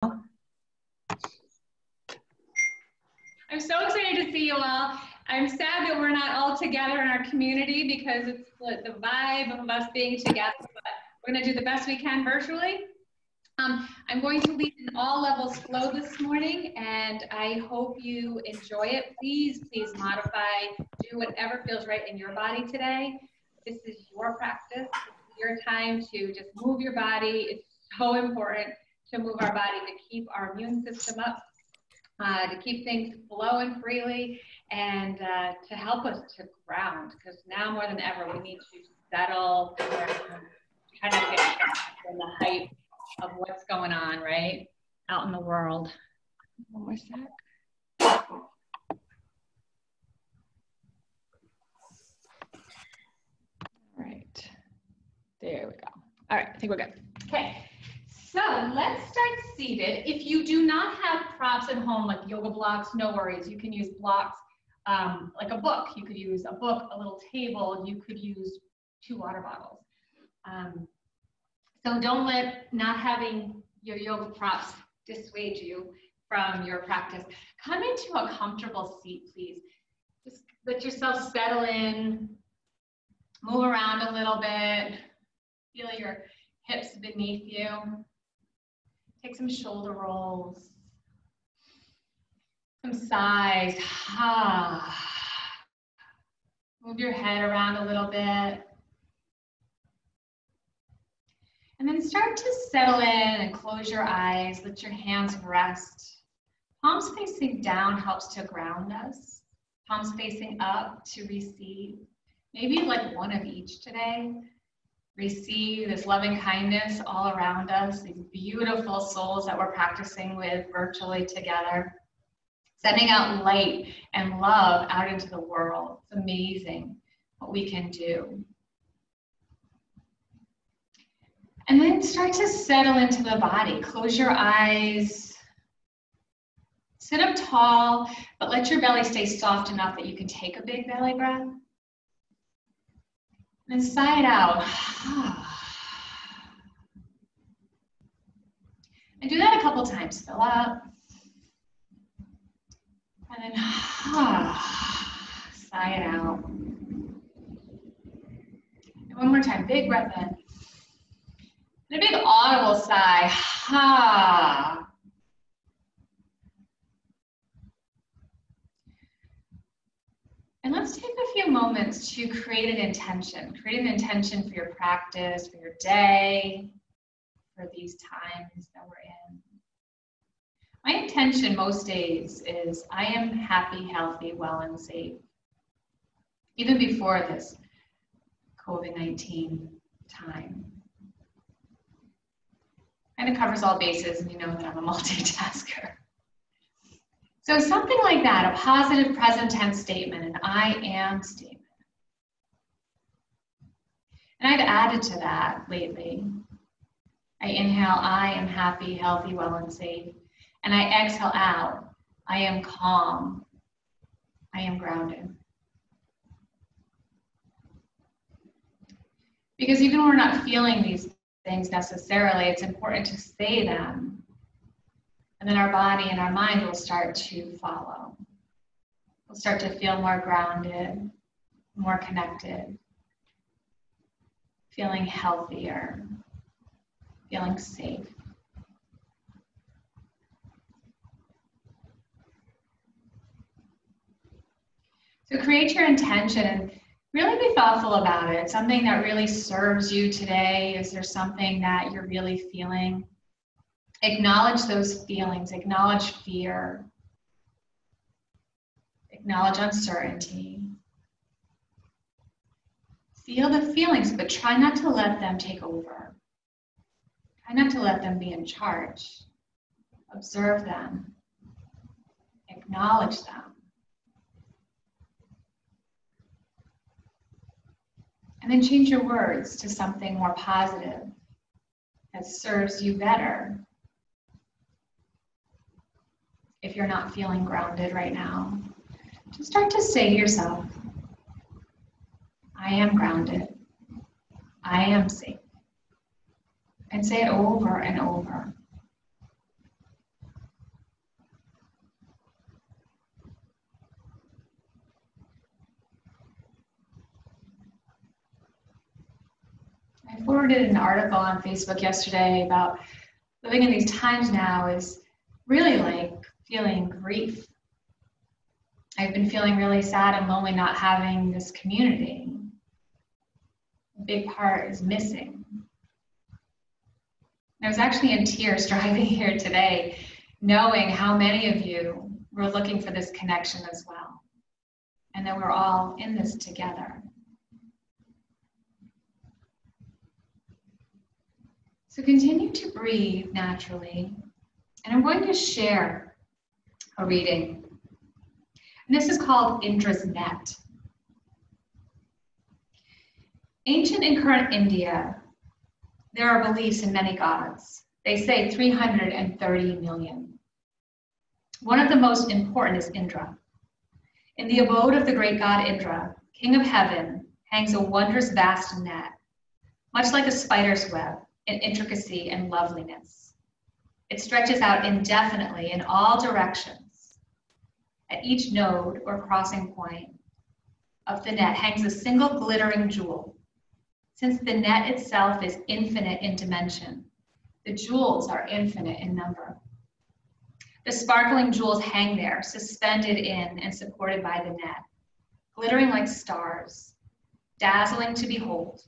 I'm so excited to see you all. I'm sad that we're not all together in our community because it's the vibe of us being together, but we're going to do the best we can virtually. I'm going to lead an all levels flow this morning, and I hope you enjoy it. Please modify, do whatever feels right in your body today. This is your practice. This is your time to just move your body. It's so important to move our body to keep our immune system up, to keep things flowing freely, and to help us to ground, because now more than ever we need to settle and try not to get in the hype of what's going on right out in the world. One more sec. All right, there we go. All right, I think we're good. Okay, so let's start seated. If you do not have props at home like yoga blocks, no worries. You can use blocks like a book. You could use a book, a little table. You could use 2 water bottles. So don't let not having your yoga props dissuade you from your practice. Come into a comfortable seat, please. Just let yourself settle in, move around a little bit, feel your hips beneath you. Take some shoulder rolls, some sighs. Move your head around a little bit. And then start to settle in and close your eyes. Let your hands rest. Palms facing down helps to ground us. Palms facing up to receive. Maybe like one of each today. Receive this loving kindness all around us, these beautiful souls that we're practicing with virtually together. Sending out light and love out into the world. It's amazing what we can do. And then start to settle into the body. Close your eyes. Sit up tall, but let your belly stay soft enough that you can take a big belly breath. And sigh it out. And do that a couple times. Fill up. And then sigh it out. And one more time. Big breath in. And a big audible sigh. And let's take a few moments to create an intention. Create an intention for your practice, for your day, for these times that we're in. My intention most days is I am happy, healthy, well, and safe. Even before this COVID-19 time. Kind of covers all bases, and you know that I'm a multitasker. So something like that, a positive present tense statement, an I am statement. And I've added to that lately. I inhale, I am happy, healthy, well, and safe. And I exhale out, I am calm, I am grounded. Because even when we're not feeling these things necessarily, it's important to say them. And then our body and our mind will start to follow. We'll start to feel more grounded, more connected, feeling healthier, feeling safe. So create your intention and really be thoughtful about it. Something that really serves you today. Is there something that you're really feeling? Acknowledge those feelings. Acknowledge fear. Acknowledge uncertainty. Feel the feelings, but try not to let them take over. Try not to let them be in charge. Observe them. Acknowledge them. And then change your words to something more positive that serves you better. If you're not feeling grounded right now, just start to say to yourself, I am grounded. I am safe. And say it over and over. I forwarded an article on Facebook yesterday about living in these times now is really like feeling grief. I've been feeling really sad and lonely not having this community. A big part is missing. I was actually in tears driving here today, knowing how many of you were looking for this connection as well, and that we're all in this together. So continue to breathe naturally, and I'm going to share a reading. And this is called Indra's Net. Ancient and current India, there are beliefs in many gods. They say 330 million. One of the most important is Indra. In the abode of the great god Indra, king of heaven, hangs a wondrous vast net, much like a spider's web in intricacy and loveliness. It stretches out indefinitely in all directions. At each node or crossing point of the net hangs a single glittering jewel. Since the net itself is infinite in dimension, the jewels are infinite in number. The sparkling jewels hang there, suspended in and supported by the net, glittering like stars, dazzling to behold.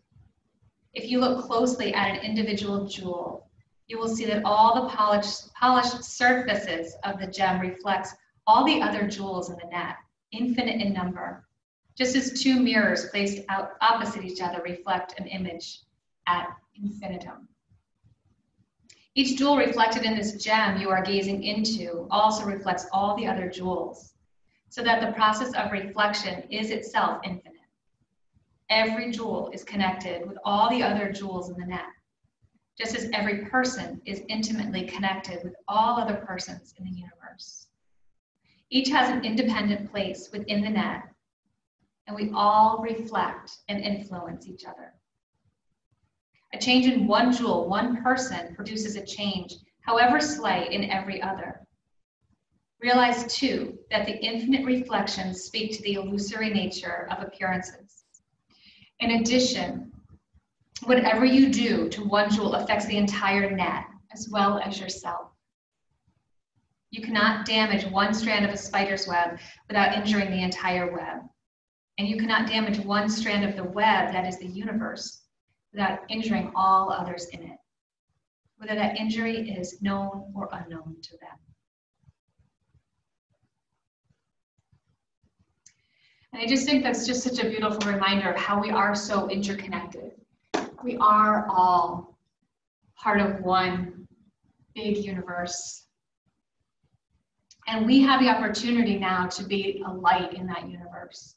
If you look closely at an individual jewel, you will see that all the polished surfaces of the gem reflects all the other jewels in the net, infinite in number, just as two mirrors placed out opposite each other reflect an image at infinitum. Each jewel reflected in this gem you are gazing into also reflects all the other jewels, so that the process of reflection is itself infinite. Every jewel is connected with all the other jewels in the net, just as every person is intimately connected with all other persons in the universe. Each has an independent place within the net, and we all reflect and influence each other. A change in one jewel, one person, produces a change, however slight, in every other. Realize, too, that the infinite reflections speak to the illusory nature of appearances. In addition, whatever you do to one jewel affects the entire net, as well as yourself. You cannot damage one strand of a spider's web without injuring the entire web. And you cannot damage one strand of the web, that is the universe, without injuring all others in it, whether that injury is known or unknown to them. And I just think that's just such a beautiful reminder of how we are so interconnected. We are all part of one big universe. And we have the opportunity now to be a light in that universe.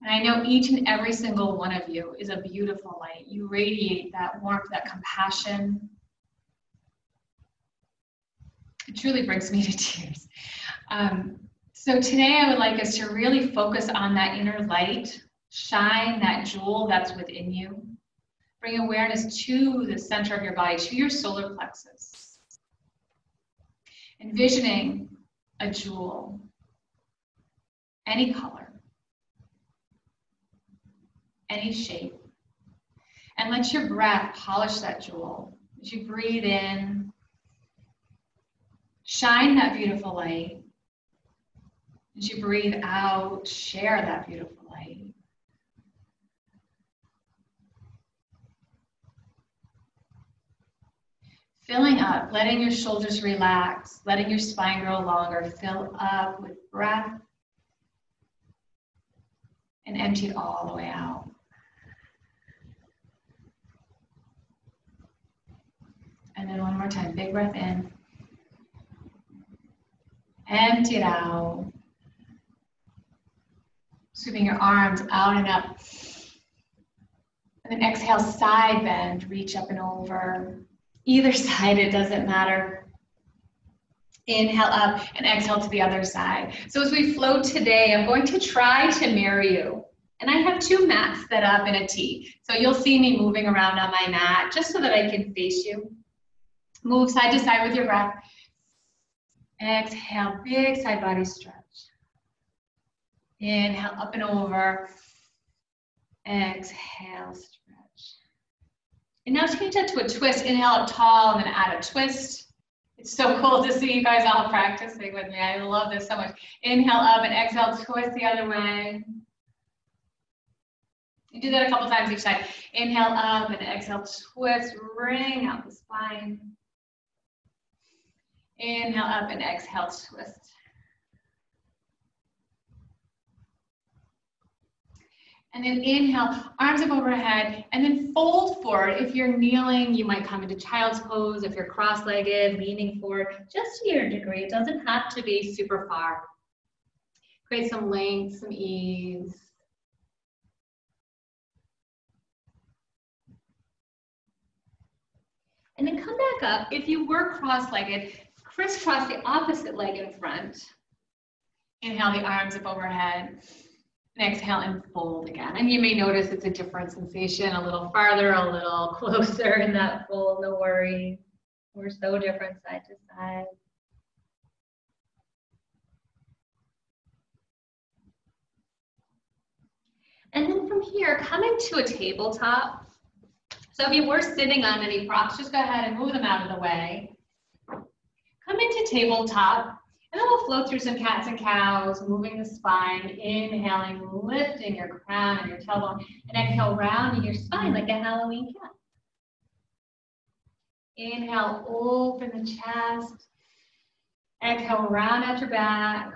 And I know each and every single one of you is a beautiful light. You radiate that warmth, that compassion. It truly brings me to tears. So today I would like us to really focus on that inner light, shine that jewel that's within you. Bring awareness to the center of your body, to your solar plexus. Envisioning a jewel, any color, any shape, and let your breath polish that jewel. As you breathe in, shine that beautiful light. As you breathe out, share that beautiful light. Filling up, letting your shoulders relax, letting your spine grow longer. Fill up with breath and empty it all the way out. And then one more time, big breath in. Empty it out. Sweeping your arms out and up. And then exhale, side bend, reach up and over. Either side, it doesn't matter. Inhale up and exhale to the other side. So as we float today, I'm going to try to mirror you. And I have two mats set up in a T. So you'll see me moving around on my mat just so that I can face you. Move side to side with your breath. Exhale, big side body stretch. Inhale, up and over. Exhale, stretch. And now change that to a twist. Inhale up tall and then add a twist. It's so cool to see you guys all practicing with me. I love this so much. Inhale up and exhale, twist the other way. You do that a couple times each side. Inhale up and exhale, twist, ring out the spine. Inhale up and exhale, twist. And then inhale, arms up overhead, and then fold forward. If you're kneeling, you might come into child's pose. If you're cross-legged, leaning forward, just to your degree. It doesn't have to be super far. Create some length, some ease. And then come back up. If you were cross-legged, crisscross the opposite leg in front. Inhale the arms up overhead. And exhale and fold again. And you may notice it's a different sensation, a little farther, a little closer in that fold, no worries. We're so different side to side. And then from here, come into a tabletop. So if you were sitting on any props, just go ahead and move them out of the way. Come into tabletop. And then we'll flow through some cats and cows, moving the spine, inhaling, lifting your crown and your tailbone, and exhale, rounding your spine like a Halloween cat. Inhale, open the chest. Exhale, round out your back.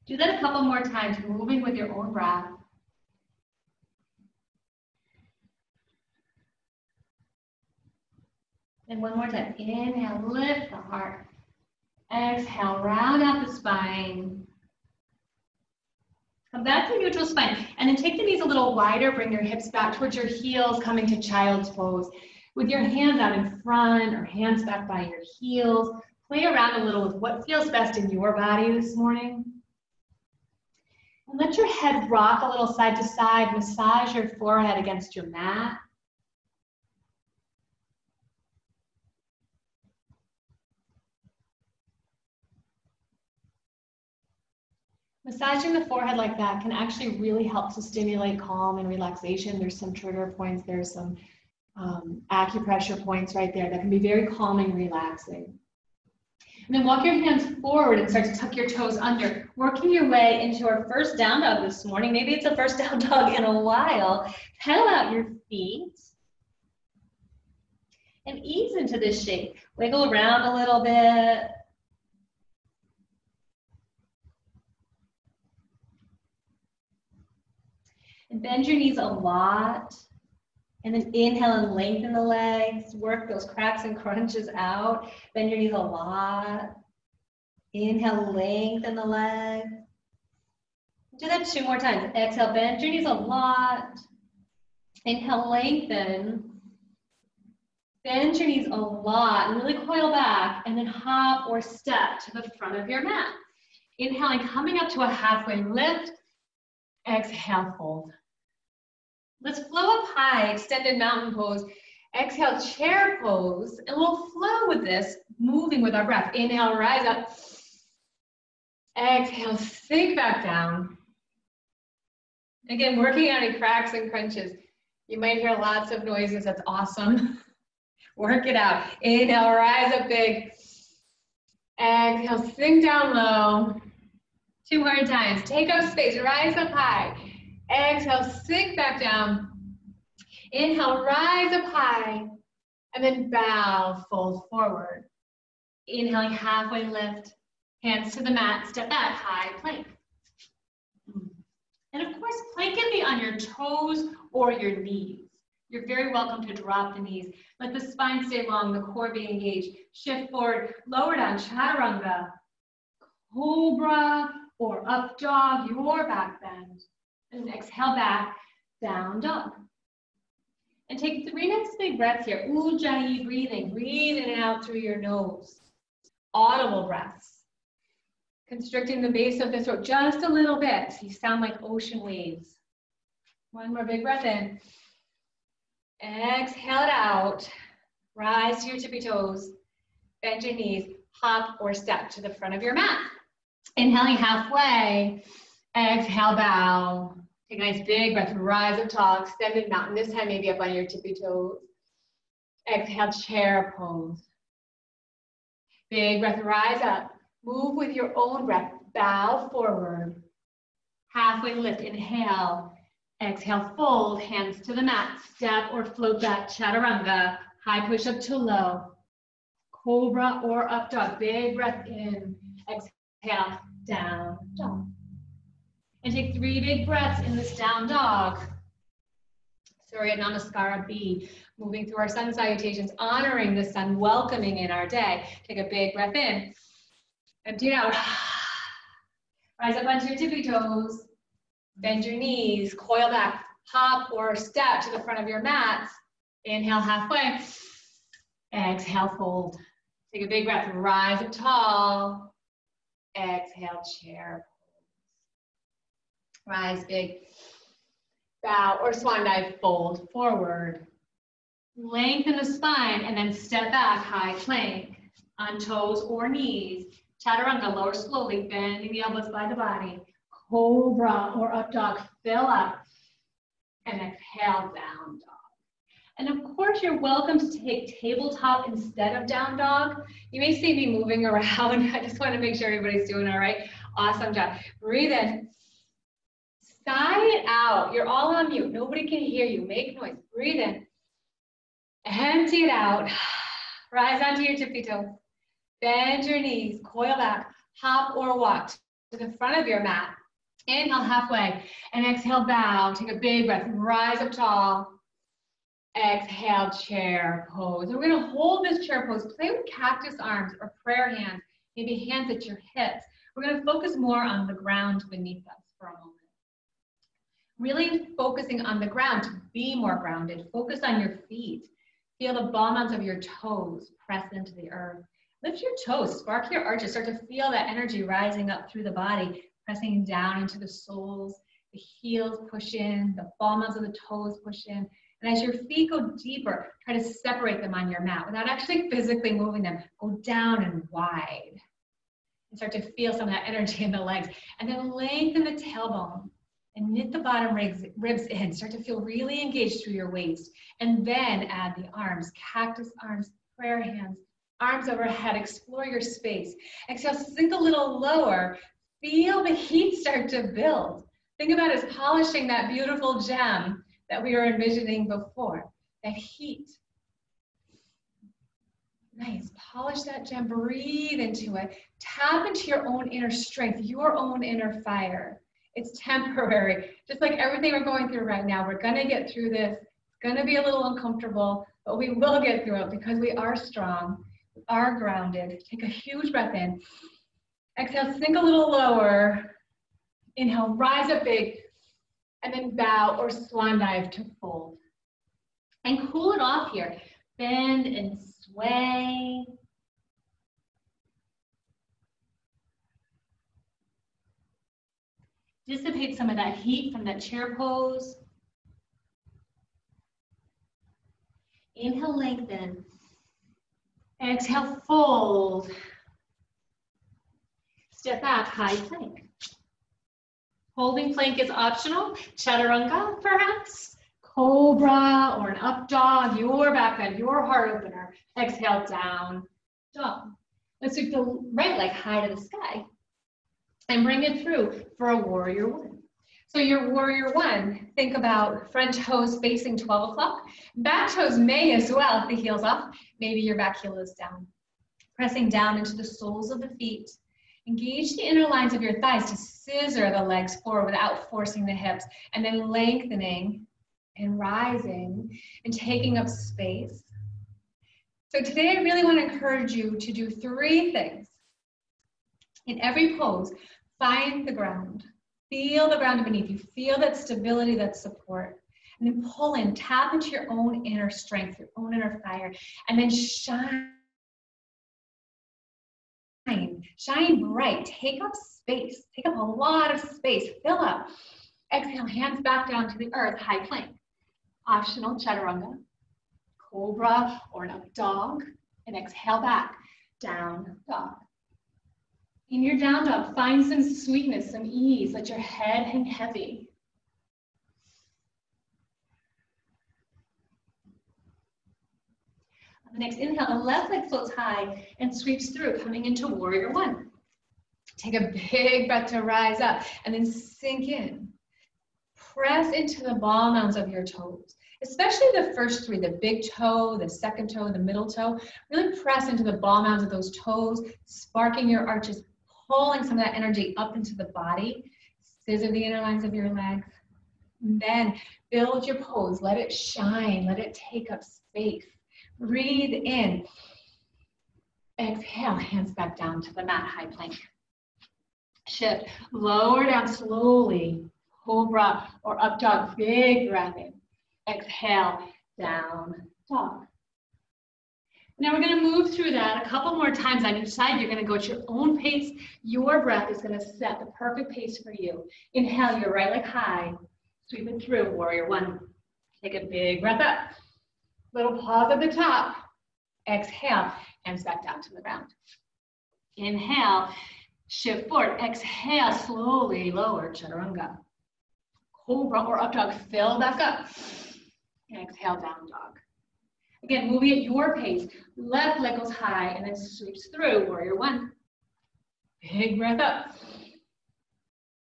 Do that a couple more times, moving with your own breath. And one more time. Inhale, lift the heart. Exhale, round out the spine. Come back to neutral spine. And then take the knees a little wider. Bring your hips back towards your heels, coming to child's pose. With your hands out in front or hands back by your heels. Play around a little with what feels best in your body this morning. And let your head rock a little side to side. Massage your forehead against your mat. Massaging the forehead like that can actually really help to stimulate calm and relaxation. There's some trigger points, there's some acupressure points right there that can be very calming, relaxing. And then walk your hands forward and start to tuck your toes under, working your way into our first down dog this morning. Maybe it's the first down dog in a while. Pedal out your feet and ease into this shape. Wiggle around a little bit. And bend your knees a lot. And then inhale and lengthen the legs. Work those cracks and crunches out. Bend your knees a lot. Inhale, lengthen the legs. Do that 2 more times. Exhale, bend your knees a lot. Inhale, lengthen. Bend your knees a lot and really coil back. And then hop or step to the front of your mat. Inhaling, coming up to a halfway lift. Exhale, fold. Let's flow up high, extended mountain pose. Exhale, chair pose. And we'll flow with this, moving with our breath. Inhale, rise up. Exhale, sink back down. Again, working on any cracks and crunches. You might hear lots of noises. That's awesome. Work it out. Inhale, rise up big. Exhale, sink down low. 2 more times. Take up space, rise up high. Exhale, sink back down. Inhale, rise up high. And then bow, fold forward. Inhaling, halfway lift. Hands to the mat, step back, high plank. And of course, plank can be on your toes or your knees. You're very welcome to drop the knees. Let the spine stay long, the core be engaged. Shift forward, lower down, chaturanga. Cobra or up dog, your back bend. And exhale back, down dog. And take 3 nice big breaths here. Ujjayi breathing. Breathe in and out through your nose. Audible breaths. Constricting the base of the throat just a little bit. So you sound like ocean waves. 1 more big breath in. Exhale it out. Rise to your tippy toes. Bend your knees. Hop or step to the front of your mat. Inhaling halfway. Exhale, bow. Take a nice big breath, rise up tall, extended mountain. This time maybe up on your tippy toes. Exhale, chair pose. Big breath, rise up. Move with your own breath, bow forward. Halfway lift, inhale. Exhale, fold, hands to the mat. Step or float back, chaturanga. High push up to low. Cobra or up dog. Big breath in. Exhale, down dog. And take 3 big breaths in this down dog. Surya Namaskara B. Moving through our sun salutations, honoring the sun, welcoming in our day. Take a big breath in. Empty it out. Rise up onto your tippy toes. Bend your knees. Coil back. Hop or step to the front of your mat. Inhale halfway. Exhale, fold. Take a big breath. Rise up tall. Exhale, chair. Rise big, bow or swan dive, fold forward. Lengthen the spine and then step back, high plank. On toes or knees. Chaturanga, lower slowly, bending the elbows by the body. Cobra or up dog, fill up. And exhale, down dog. And of course, you're welcome to take tabletop instead of down dog. You may see me moving around. I just want to make sure everybody's doing all right. Awesome job. Breathe in. Sigh it out. You're all on mute. Nobody can hear you. Make noise. Breathe in. Empty it out. Rise onto your tippy toes. Bend your knees. Coil back. Hop or walk to the front of your mat. Inhale halfway. And exhale, bow. Take a big breath. Rise up tall. Exhale, chair pose. And we're going to hold this chair pose. Play with cactus arms or prayer hands. Maybe hands at your hips. We're going to focus more on the ground beneath us for a moment. Really focusing on the ground to be more grounded. Focus on your feet. Feel the ball mounds of your toes press into the earth. Lift your toes, spark your arches. Start to feel that energy rising up through the body, pressing down into the soles. The heels push in, the ball mounds of the toes push in. And as your feet go deeper, try to separate them on your mat without actually physically moving them. Go down and wide. And start to feel some of that energy in the legs. And then lengthen the tailbone. And knit the bottom ribs in. Start to feel really engaged through your waist. And then add the arms, cactus arms, prayer hands, arms overhead. Explore your space. Exhale, sink a little lower. Feel the heat start to build. Think about it as polishing that beautiful gem that we were envisioning before. That heat. Nice. Polish that gem. Breathe into it. Tap into your own inner strength, your own inner fire. It's temporary. Just like everything we're going through right now, we're going to get through this. It's going to be a little uncomfortable, but we will get through it because we are strong, we are grounded. Take a huge breath in. Exhale, sink a little lower. Inhale, rise up big, and then bow or swan dive to fold. And cool it off here. Bend and sway. Dissipate some of that heat from that chair pose. Inhale, lengthen. Exhale, fold. Step back, high plank. Holding plank is optional. Chaturanga, perhaps. Cobra or an up dog, your back bend, your heart opener. Exhale, down dog. Let's sweep the right leg high to the sky. And bring it through for a warrior one. So your warrior one, think about front toes facing 12 o'clock. Back toes may as well, the heels up. Maybe your back heel is down. Pressing down into the soles of the feet. Engage the inner lines of your thighs to scissor the legs forward without forcing the hips. And then lengthening and rising and taking up space. So today I really want to encourage you to do 3 things. In every pose, find the ground. Feel the ground beneath you. Feel that stability, that support. And then pull in, tap into your own inner strength, your own inner fire. And then shine. Shine bright. Take up space. Take up a lot of space. Fill up. Exhale, hands back down to the earth, high plank. Optional chaturanga, cobra or an up dog. And exhale back, down dog. In your down dog, find some sweetness, some ease. Let your head hang heavy. On the next inhale, the left leg floats high and sweeps through, coming into warrior one. Take a big breath to rise up and then sink in. Press into the ball mounds of your toes, especially the first three, the big toe, the second toe, the middle toe. Really press into the ball mounds of those toes, sparking your arches, pulling some of that energy up into the body. Scissor the inner lines of your legs. And then build your pose. Let it shine. Let it take up space. Breathe in. Exhale, hands back down to the mat, high plank. Shift, lower down slowly. Cobra or up dog, big breath in. Exhale, down dog. Now we're going to move through that a couple more times on each side. You're going to go at your own pace. Your breath is going to set the perfect pace for you. Inhale your right leg high. Sweep it through, warrior one. Take a big breath up. Little pause at the top. Exhale, hands back down to the ground. Inhale, shift forward. Exhale, slowly lower, chaturanga. Cobra or up dog, fill back up. And exhale, down dog. Again, moving at your pace. Left leg goes high and then sweeps through, warrior one. Big breath up.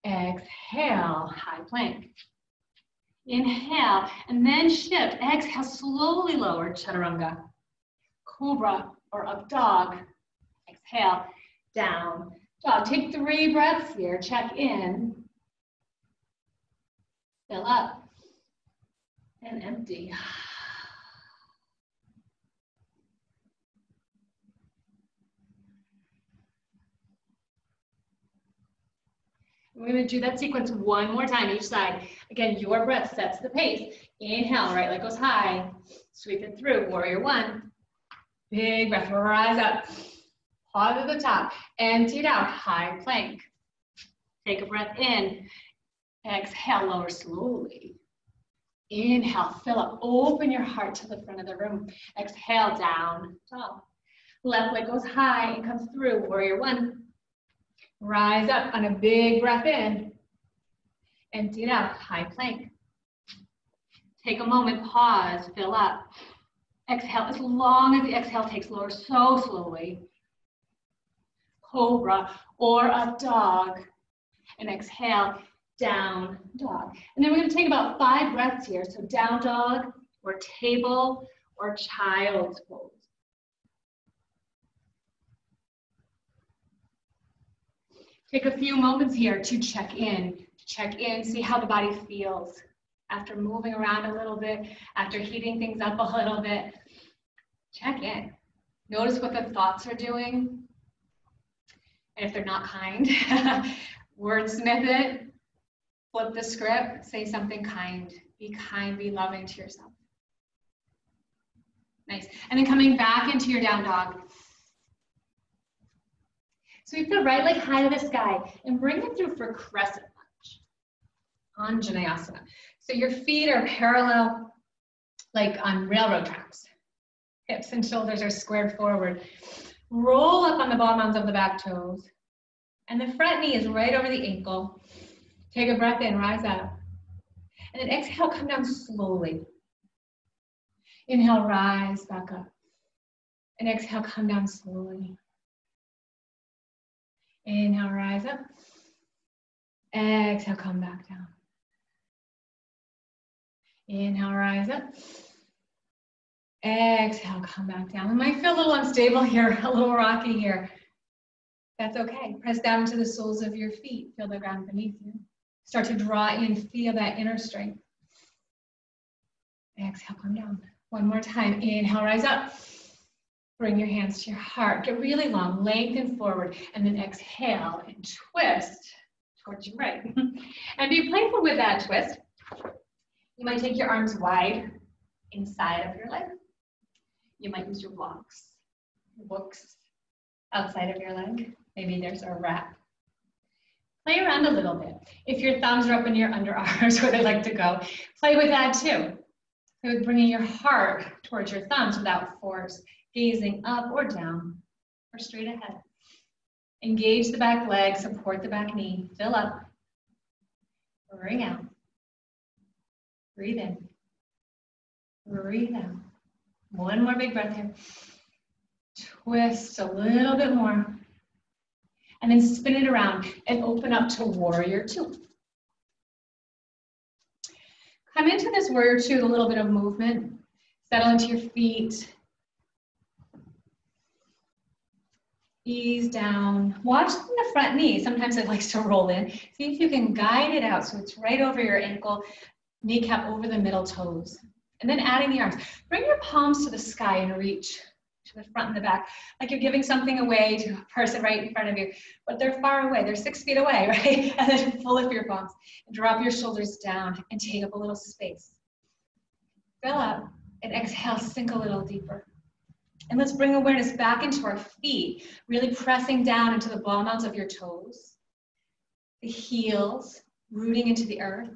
Exhale, high plank. Inhale, and then shift. Exhale, slowly lower, chaturanga. Cobra or up dog. Exhale, down dog. Take 3 breaths here. Check in. Fill up. And empty. We're going to do that sequence one more time each side. Again, your breath sets the pace. Inhale, right leg goes high. Sweep it through, warrior one. Big breath, rise up. Pause at the top. Empty it out, high plank. Take a breath in. Exhale, lower slowly. Inhale, fill up. Open your heart to the front of the room. Exhale, down dog. Left leg goes high and comes through, warrior one. Rise up on a big breath in. Empty it out, high plank. Take a moment, pause, fill up. Exhale, as long as the exhale takes, lower so slowly. Cobra or up dog. And exhale, down dog. And then we're going to take about 5 breaths here. So down dog or table or child's pose. Take a few moments here to check in, see how the body feels after moving around a little bit, after heating things up a little bit. Check in. Notice what the thoughts are doing. And if they're not kind, wordsmith it, flip the script, say something kind. Be kind, be loving to yourself. Nice. And then coming back into your down dog. Sweep the right leg high to the sky and bring it through for crescent lunge. Vinyasa. So your feet are parallel, like on railroad tracks. Hips and shoulders are squared forward. Roll up on the ball mounds of the back toes. And the front knee is right over the ankle. Take a breath in, rise up. And then exhale, come down slowly. Inhale, rise back up. And exhale, come down slowly. Inhale, rise up. Exhale, come back down. Inhale, rise up. Exhale, come back down. It might feel a little unstable here, a little rocky here. That's okay. Press down into the soles of your feet. Feel the ground beneath you. Start to draw in, feel that inner strength. Exhale, come down. One more time. Inhale, rise up. Bring your hands to your heart. Get really long, lengthen forward, and then exhale and twist towards your right. And be playful with that twist. You might take your arms wide inside of your leg. You might use your books outside of your leg. Maybe there's a wrap. Play around a little bit. If your thumbs are up in your underarms where they like to go, play with that too. Play with bringing your heart towards your thumbs without force. Gazing up or down or straight ahead. Engage the back leg, support the back knee, fill up, bring out, breathe in, breathe out. One more big breath here. Twist a little bit more. And then spin it around and open up to warrior two. Come into this warrior two with a little bit of movement. Settle into your feet. Ease down. Watch the front knee. Sometimes it likes to roll in. See if you can guide it out so it's right over your ankle, kneecap over the middle toes. And then adding the arms. Bring your palms to the sky and reach to the front and the back, like you're giving something away to a person right in front of you, but they're far away. They're 6 feet away, right? And then flip your palms and drop your shoulders down and take up a little space. Fill up and exhale, sink a little deeper. And let's bring awareness back into our feet, really pressing down into the ball mounds of your toes, the heels, rooting into the earth,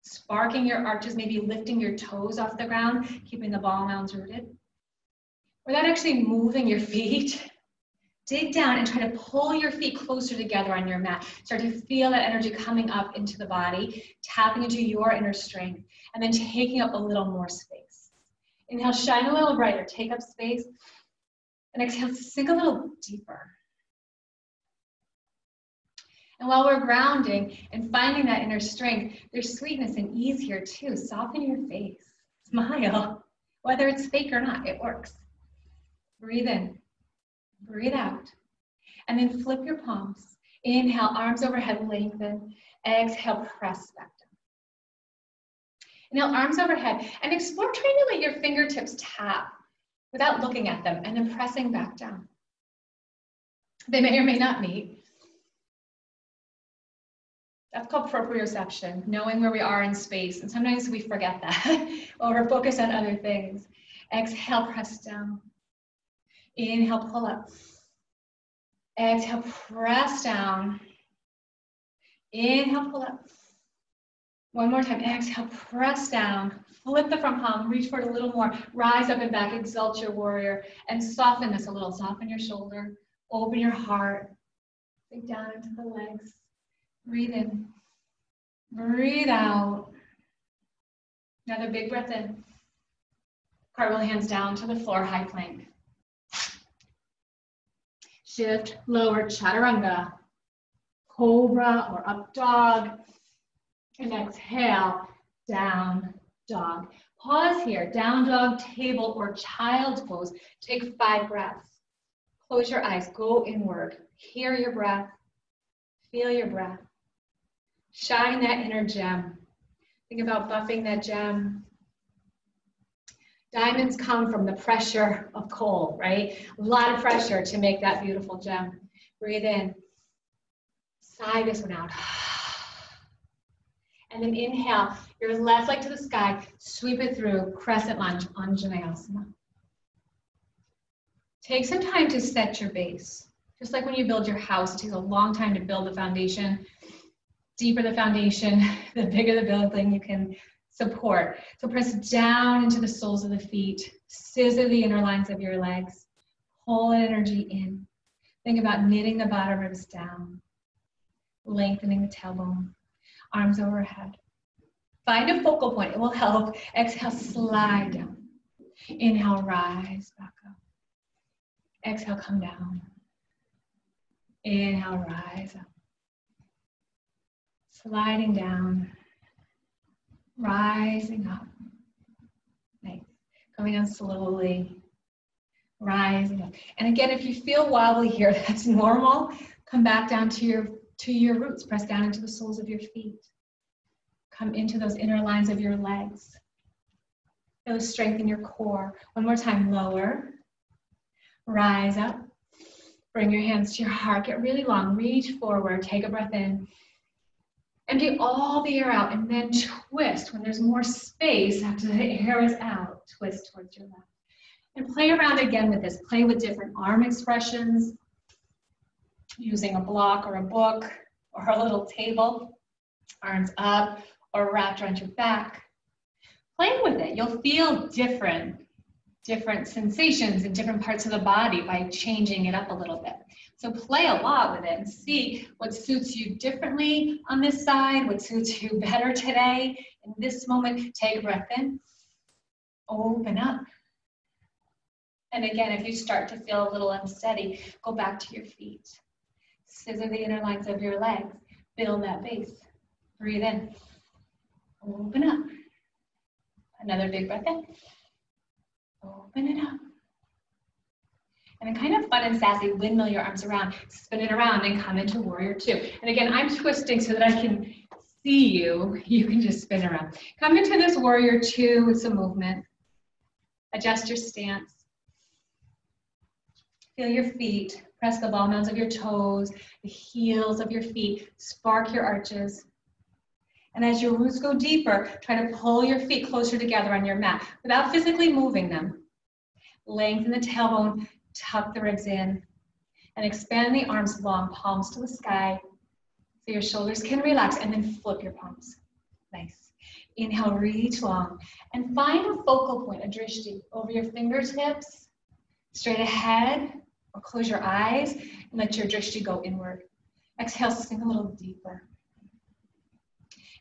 sparking your arches, maybe lifting your toes off the ground, keeping the ball mounds rooted. Without actually moving your feet, dig down and try to pull your feet closer together on your mat. Start to feel that energy coming up into the body, tapping into your inner strength, and then taking up a little more space. Inhale, shine a little brighter, take up space, and exhale, sink a little deeper. And while we're grounding and finding that inner strength, there's sweetness and ease here too. Soften your face, smile. Whether it's fake or not, it works. Breathe in, breathe out, and then flip your palms. Inhale, arms overhead, lengthen. Exhale, press back down. Inhale, arms overhead, and explore trying to let your fingertips tap without looking at them, and then pressing back down. They may or may not meet. That's called proprioception, knowing where we are in space, and sometimes we forget that while we're focused on other things. Exhale, press down. Inhale, pull up. Exhale, press down. Inhale, pull up. One more time. Exhale, press down. Flip the front palm. Reach for it a little more. Rise up and back. Exalt your warrior. And soften this a little. Soften your shoulder. Open your heart. Sink down into the legs. Breathe in. Breathe out. Another big breath in. Cartwheel hands down to the floor. High plank. Shift, lower, chaturanga, cobra or up dog, and exhale, down dog. Pause here, down dog, table, or child's pose. Take 5 breaths. Close your eyes, go inward. Hear your breath, feel your breath. Shine that inner gem. Think about buffing that gem. Diamonds come from the pressure of coal, right? A lot of pressure to make that beautiful gem. Breathe in. Sigh this one out. And then inhale, your left leg to the sky, sweep it through, crescent lunge, Anjaneyasana. Take some time to set your base. Just like when you build your house, it takes a long time to build the foundation. Deeper the foundation, the bigger the building you can support. So press down into the soles of the feet, scissor the inner lines of your legs, pull energy in. Think about knitting the bottom ribs down, lengthening the tailbone, arms overhead. Find a focal point, it will help. Exhale, slide down. Inhale, rise back up. Exhale, come down. Inhale, rise up. Sliding down. Rising up. Nice. Coming down slowly. Rising up. And again, if you feel wobbly here, that's normal. Come back down to your roots. Press down into the soles of your feet. Come into those inner lines of your legs. Feel the strength in your core. One more time. Lower. Rise up. Bring your hands to your heart. Get really long. Reach forward. Take a breath in. Empty all the air out and then twist. When there's more space after the air is out, twist towards your left. And play around again with this. Play with different arm expressions, using a block or a book or a little table. Arms up or wrapped around your back. Play with it. You'll feel different sensations in different parts of the body by changing it up a little bit. So play a lot with it and see what suits you differently on this side, what suits you better today. In this moment, take a breath in, open up, And again, if you start to feel a little unsteady, go back to your feet. Scissor the inner lines of your legs. Build that base. Breathe in. Open up. Another big breath in. Open it up. And then kind of fun and sassy, windmill your arms around, spin it around, and come into warrior two. And again, I'm twisting so that I can see you. You can just spin around. Come into this warrior two with some movement. Adjust your stance. Feel your feet. Press the ball mounds of your toes, the heels of your feet. Spark your arches. And as your roots go deeper, try to pull your feet closer together on your mat without physically moving them. Lengthen the tailbone, tuck the ribs in, and expand the arms long, palms to the sky, so your shoulders can relax, and then flip your palms. Nice. Inhale, reach long, and find a focal point, a drishti, over your fingertips, straight ahead, or close your eyes, and let your drishti go inward. Exhale, sink a little deeper.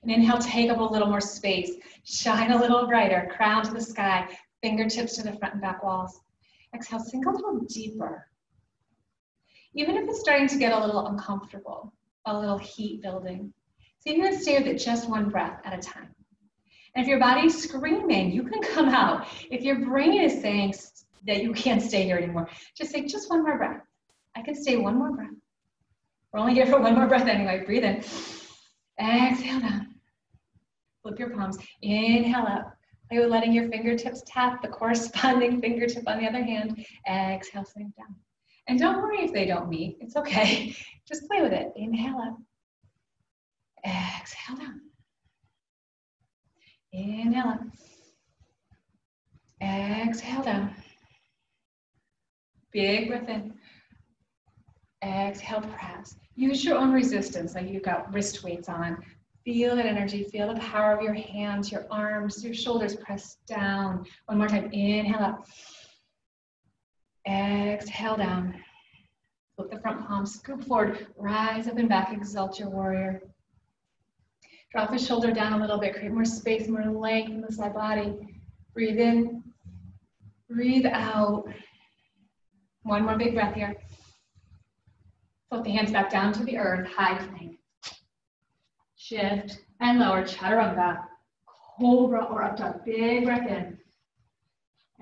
And inhale, take up a little more space. Shine a little brighter, crown to the sky, fingertips to the front and back walls. Exhale, sink a little deeper. Even if it's starting to get a little uncomfortable, a little heat building, see if you can stay with it just one breath at a time. And if your body's screaming, you can come out. If your brain is saying that you can't stay here anymore, just say, just one more breath. I can stay one more breath. We're only here for one more breath anyway. Breathe in. Exhale down. Flip your palms. Inhale up. Play with letting your fingertips tap the corresponding fingertip on the other hand. Exhale, sink down. And don't worry if they don't meet. It's okay. Just play with it. Inhale up. Exhale down. Inhale up. Exhale down. Big breath in. Exhale, press. Use your own resistance, like you've got wrist weights on. Feel that energy. Feel the power of your hands, your arms, your shoulders press down. One more time. Inhale up. Exhale down. Flip the front palm, scoop forward, rise up and back, exalt your warrior. Drop the shoulder down a little bit, create more space, more length in the side body. Breathe in, breathe out. One more big breath here. Flip the hands back down to the earth, high plank. Shift and lower, chaturanga, cobra or up dog. Big breath in.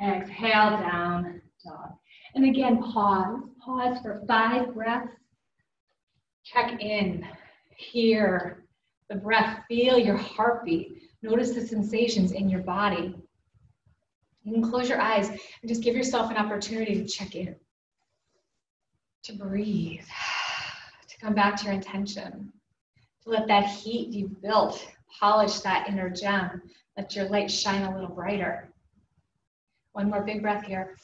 Exhale, down dog. And again, pause for 5 breaths. Check in, hear the breath, feel your heartbeat. Notice the sensations in your body. You can close your eyes and just give yourself an opportunity to check in, to breathe, to come back to your intention, to let that heat you've built polish that inner gem. Let your light shine a little brighter. One more big breath here.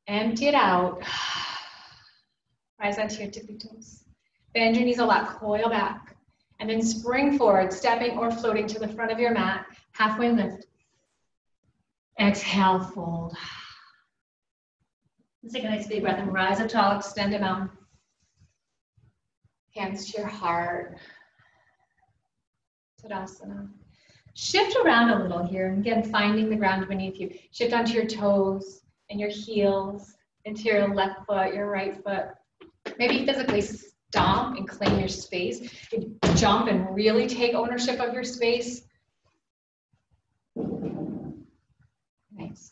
Empty it out. Rise onto your tippy toes. Bend your knees a lot, coil back. And then spring forward, stepping or floating to the front of your mat. Halfway lift. Exhale, fold. Let's take a nice big breath and rise up tall, extend them out. Hands to your heart. Tadasana. Shift around a little here, and again, finding the ground beneath you. Shift onto your toes and your heels, into your left foot, your right foot. Maybe physically stomp and claim your space. Jump and really take ownership of your space. Nice.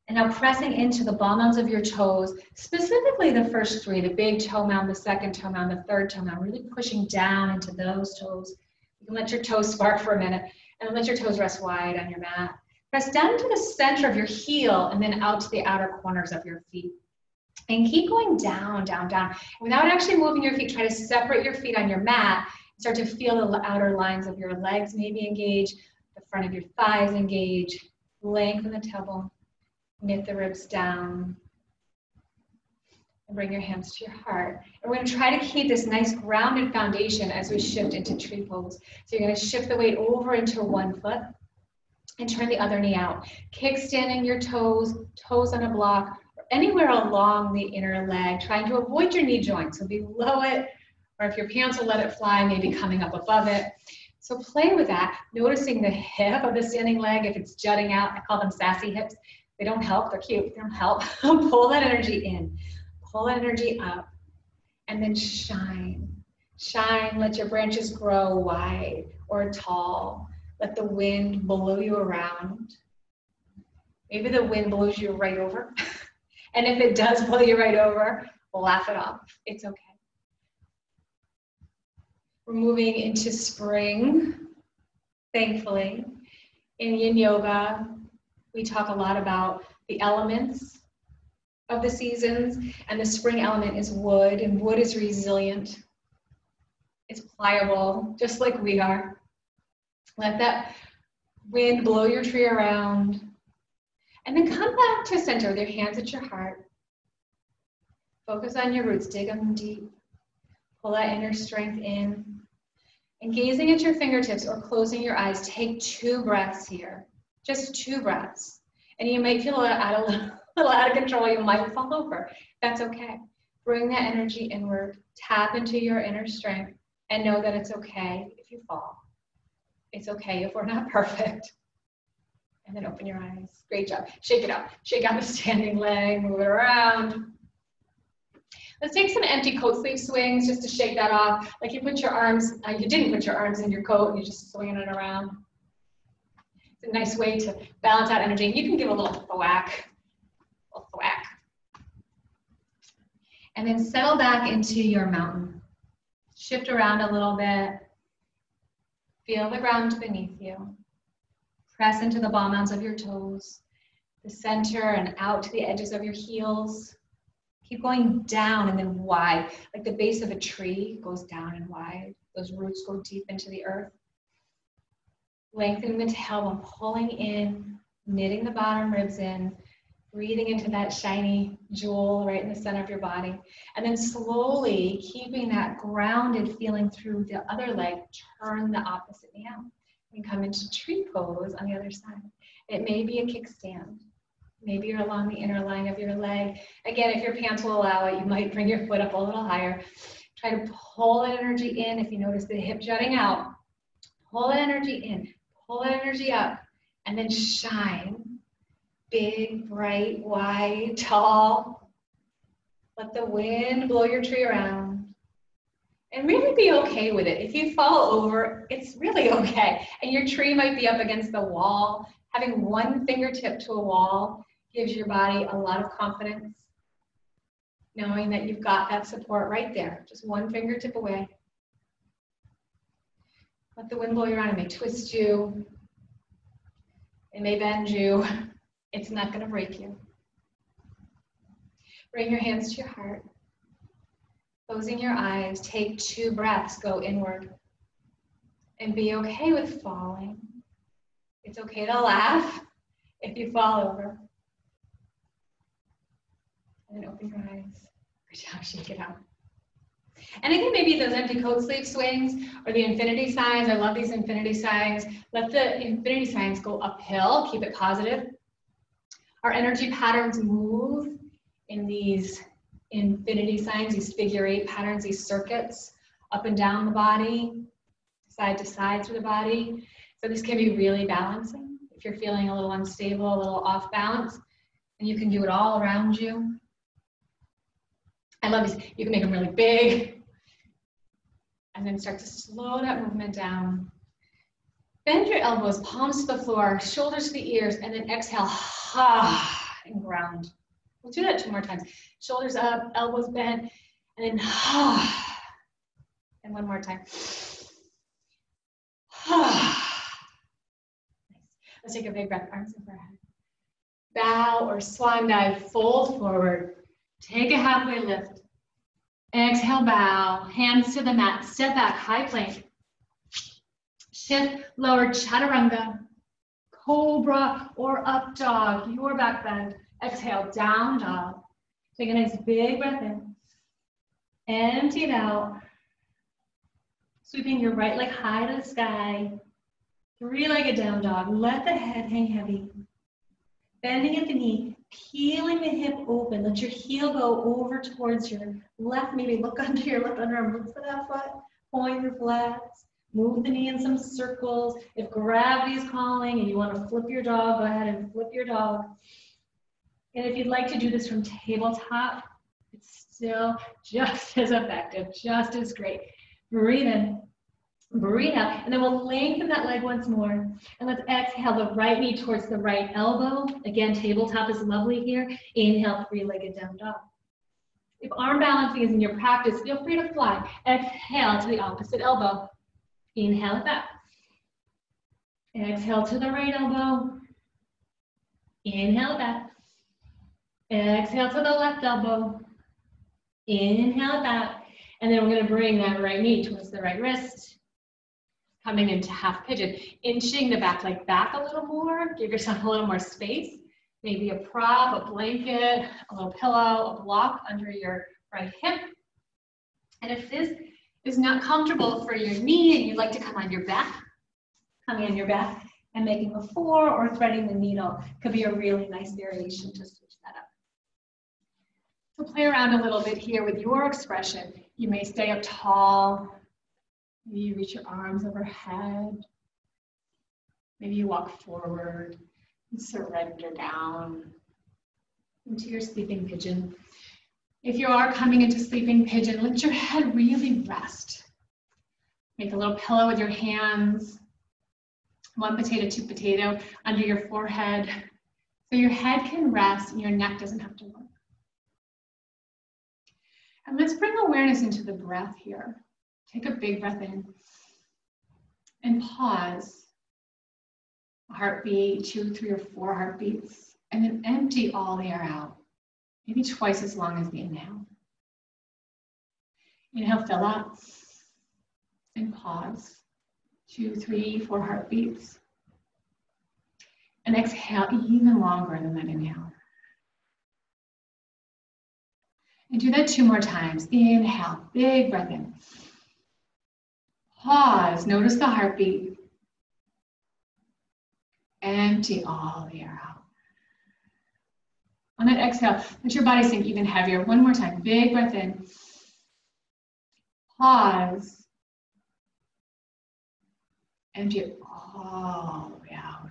And now pressing into the ball mounds of your toes, specifically the first 3, the big toe mound, the second toe mound, the third toe mound, really pushing down into those toes. You can let your toes spark for a minute and let your toes rest wide on your mat. Press down to the center of your heel and then out to the outer corners of your feet. And keep going down, down, down. Without actually moving your feet, try to separate your feet on your mat. Start to feel the outer lines of your legs maybe engage, the front of your thighs engage, lengthen the tailbone, knit the ribs down, and bring your hands to your heart. And we're going to try to keep this nice grounded foundation as we shift into tree pose. So you're going to shift the weight over into one foot and turn the other knee out. Kickstanding your toes, toes on a block, or anywhere along the inner leg, trying to avoid your knee joint. So below it, or if your pants will let it fly, maybe coming up above it. So play with that, noticing the hip of the standing leg, if it's jutting out, I call them sassy hips. They don't help, they're cute, they don't help. Pull that energy in, pull that energy up, and then shine. Shine, let your branches grow wide or tall. Let the wind blow you around. Maybe the wind blows you right over. And if it does blow you right over, laugh it off. It's okay. We're moving into spring, thankfully. In Yin Yoga, we talk a lot about the elements of the seasons, and the spring element is wood, and wood is resilient. It's pliable, just like we are. Let that wind blow your tree around, and then come back to center with your hands at your heart. Focus on your roots, dig them deep. Pull that inner strength in. And gazing at your fingertips or closing your eyes, take 2 breaths here. Just 2 breaths. And you might feel a little out of control. You might fall over. That's okay. Bring that energy inward. Tap into your inner strength and know that it's okay if you fall. It's okay if we're not perfect. And then open your eyes. Great job. Shake it up. Shake out the standing leg. Move it around. Let's take some empty coat sleeve swings just to shake that off. Like you put your arms, you didn't put your arms in your coat, and you're just swinging it around. It's a nice way to balance out energy. You can give a little thwack. And then settle back into your mountain. Shift around a little bit. Feel the ground beneath you. Press into the ball mounds of your toes, the center and out to the edges of your heels. Keep going down and then wide, like the base of a tree goes down and wide. Those roots go deep into the earth. Lengthening the tailbone, pulling in, knitting the bottom ribs in, breathing into that shiny jewel right in the center of your body. And then slowly, keeping that grounded feeling through the other leg, turn the opposite knee out and come into tree pose on the other side. It may be a kickstand. Maybe you're along the inner line of your leg. Again, if your pants will allow it, you might bring your foot up a little higher. Try to pull that energy in. If you notice the hip jutting out, pull that energy in, pull that energy up, and then shine. Big, bright, wide, tall. Let the wind blow your tree around. And really be okay with it. If you fall over, it's really okay. And your tree might be up against the wall. Having one fingertip to a wall gives your body a lot of confidence, knowing that you've got that support right there, just one fingertip away. Let the wind blow you around. It may twist you. It may bend you. It's not going to break you. Bring your hands to your heart. Closing your eyes, take 2 breaths, go inward. And be okay with falling. It's okay to laugh if you fall over. And then open your eyes. Good job, shake it out. And again, maybe those empty coat sleeve swings or the infinity signs. I love these infinity signs. Let the infinity signs go uphill. Keep it positive. Our energy patterns move in these infinity signs, these figure 8 patterns, these circuits up and down the body, side to side through the body. So this can be really balancing if you're feeling a little unstable, a little off balance, and you can do it all around you. I love these. You can make them really big and then start to slow that movement down. Bend your elbows, palms to the floor, shoulders to the ears, and then exhale, and ground. We'll do that 2 more times. Shoulders up, elbows bent, and then and one more time. Nice. Let's take a big breath, arms and forehead. Bow or swan dive, fold forward. Take a halfway lift. Exhale, bow, hands to the mat, step back, high plank. Shift, lower chaturanga, cobra or up dog, your back bend. Exhale, down dog. Take a nice big breath in. Empty it out. Sweeping your right leg high to the sky. 3-legged down dog. Let the head hang heavy. Bending at the knee, peeling the hip open. Let your heel go over towards your left. Maybe look under your left underarm. Look for that foot. Point your flats. Move the knee in some circles. If gravity is calling and you want to flip your dog, go ahead and flip your dog. And if you'd like to do this from tabletop, it's still just as effective, just as great. Breathe in, breathe out, and then we'll lengthen that leg once more. And let's exhale the right knee towards the right elbow. Again, tabletop is lovely here. Inhale, three-legged down dog. If arm balancing is in your practice, feel free to fly. Exhale to the opposite elbow. Inhale it back. Exhale to the right elbow. Inhale it back. Exhale to the left elbow. Inhale it back. And then we're going to bring that right knee towards the right wrist. Coming into half pigeon. Inching the back leg back a little more. Give yourself a little more space. Maybe a prop, a blanket, a little pillow, a block under your right hip. And if this is not comfortable for your knee and you'd like to come on your back, coming on your back and making a 4 or threading the needle could be a really nice variation to switch that up. So play around a little bit here with your expression. You may stay up tall. Maybe you reach your arms overhead. Maybe you walk forward. Surrender down into your sleeping pigeon. If you are coming into sleeping pigeon, let your head really rest. Make a little pillow with your hands. 1 potato, 2 potato under your forehead. So your head can rest and your neck doesn't have to work. And let's bring awareness into the breath here. Take a big breath in and pause. A heartbeat, 2, 3, or 4 heartbeats, and then empty all the air out, maybe twice as long as the inhale. Inhale, fill up, and pause. 2, 3, 4 heartbeats. And exhale even longer than that inhale. And do that 2 more times. Inhale, big breath in. Pause, notice the heartbeat. Empty all the air out. On that exhale, let your body sink even heavier. 1 more time. Big breath in. Pause. Empty it all the way out.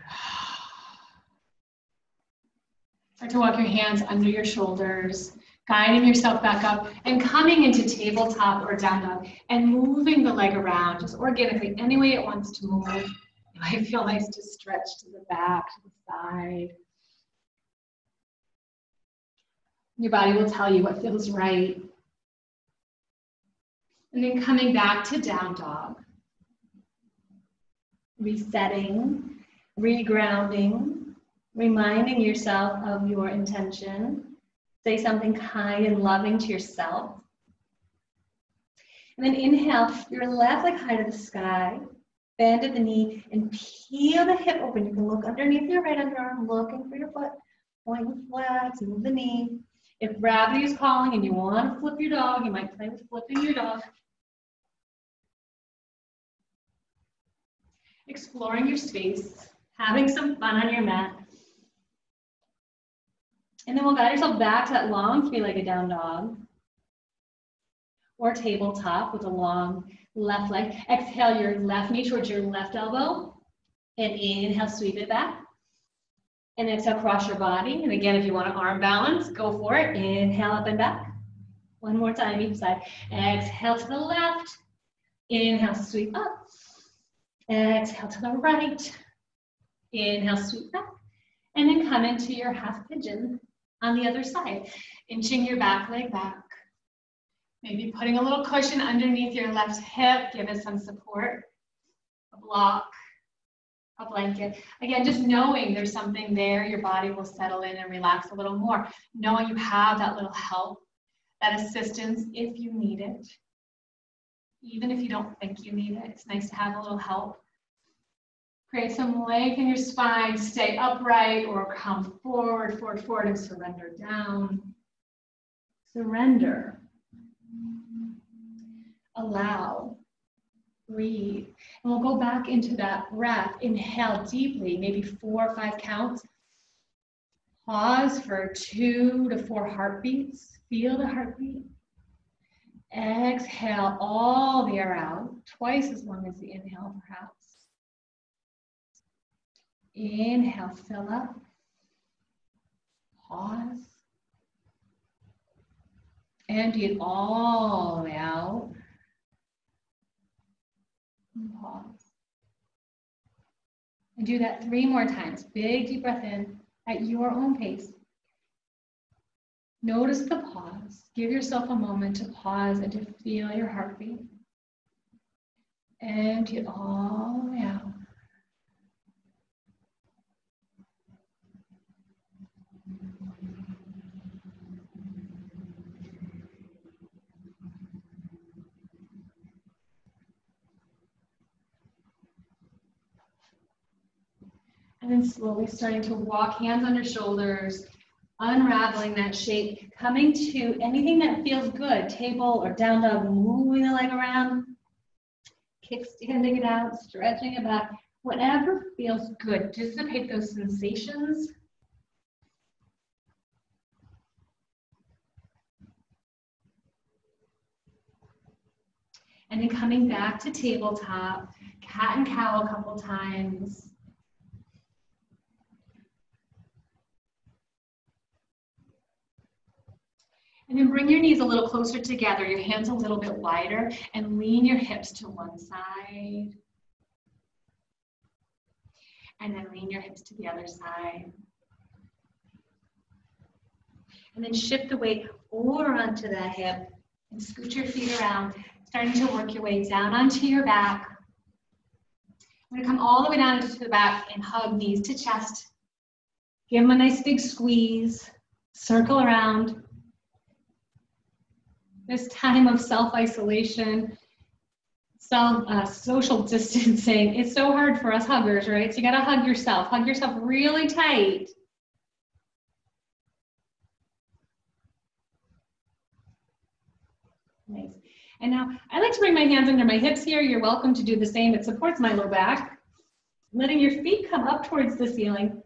Start to walk your hands under your shoulders, guiding yourself back up and coming into tabletop or down dog and moving the leg around just organically, any way it wants to move. It might feel nice to stretch to the back, to the side. Your body will tell you what feels right. And then coming back to down dog. Resetting, regrounding, reminding yourself of your intention. Say something kind and loving to yourself. And then inhale, your left leg high to the sky. Bend at the knee and peel the hip open. You can look underneath your right underarm, looking for your foot, point the flex, move the knee. If gravity is calling and you want to flip your dog, you might play with flipping your dog. Exploring your space, having some fun on your mat. And then we'll guide yourself back to that long 3-legged down dog or tabletop with a long left leg. Exhale your left knee towards your left elbow. And inhale, sweep it back. And exhale, cross your body. And again, if you want to arm balance, go for it. Inhale, up and back. 1 more time, each side. Exhale to the left. Inhale, sweep up. Exhale to the right. Inhale, sweep back. And then come into your half pigeon on the other side. Inching your back leg back. Maybe putting a little cushion underneath your left hip, give it some support. A block, a blanket. Again, just knowing there's something there, your body will settle in and relax a little more. Knowing you have that little help, that assistance if you need it. Even if you don't think you need it, it's nice to have a little help. Create some length in your spine, stay upright or come forward, forward, forward, and surrender down. Surrender. Allow, breathe, and we'll go back into that breath. Inhale deeply, maybe 4 or 5 counts. Pause for 2 to 4 heartbeats. Feel the heartbeat. Exhale all the air out, twice as long as the inhale, perhaps. Inhale, fill up. Pause. Empty it all the way out. And pause. And do that 3 more times. Big deep breath in at your own pace. Notice the pause. Give yourself a moment to pause and to feel your heartbeat. Empty it all the way out. And then slowly starting to walk, hands under shoulders, unraveling that shape, coming to anything that feels good, table or down dog, moving the leg around, kickstanding it out, stretching it back, whatever feels good. Dissipate those sensations. And then coming back to tabletop, cat and cow a couple times. And then bring your knees a little closer together, your hands a little bit wider, and lean your hips to one side. And then lean your hips to the other side. And then shift the weight over onto that hip and scoot your feet around, starting to work your way down onto your back. I'm gonna come all the way down into the back and hug knees to chest. Give them a nice big squeeze, circle around. This time of self-isolation, social distancing, it's so hard for us huggers, right? So you gotta hug yourself really tight. Nice. And now I like to bring my hands under my hips here. You're welcome to do the same. It supports my low back. Letting your feet come up towards the ceiling.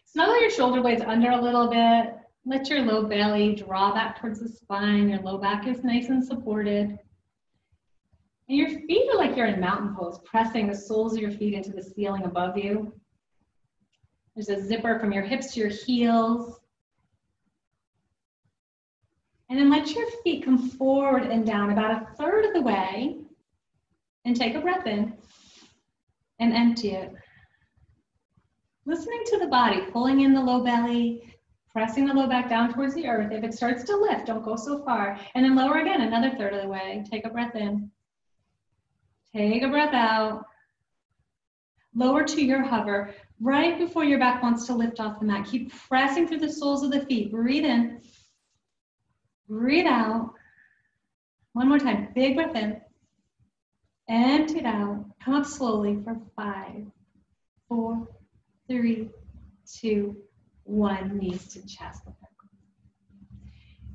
Snuggle your shoulder blades under a little bit. Let your low belly draw back towards the spine. Your low back is nice and supported. And your feet are like you're in mountain pose, pressing the soles of your feet into the ceiling above you. There's a zipper from your hips to your heels. And then let your feet come forward and down about 1/3 of the way. And take a breath in and empty it. Listening to the body, pulling in the low belly, pressing the low back down towards the earth. If it starts to lift, don't go so far. And then lower again, another 1/3 of the way. Take a breath in. Take a breath out. Lower to your hover. Right before your back wants to lift off the mat, keep pressing through the soles of the feet. Breathe in. Breathe out. One more time. Big breath in. Empty it out. Come up slowly for 5, 4, 3, 2, 1. Knees to chest.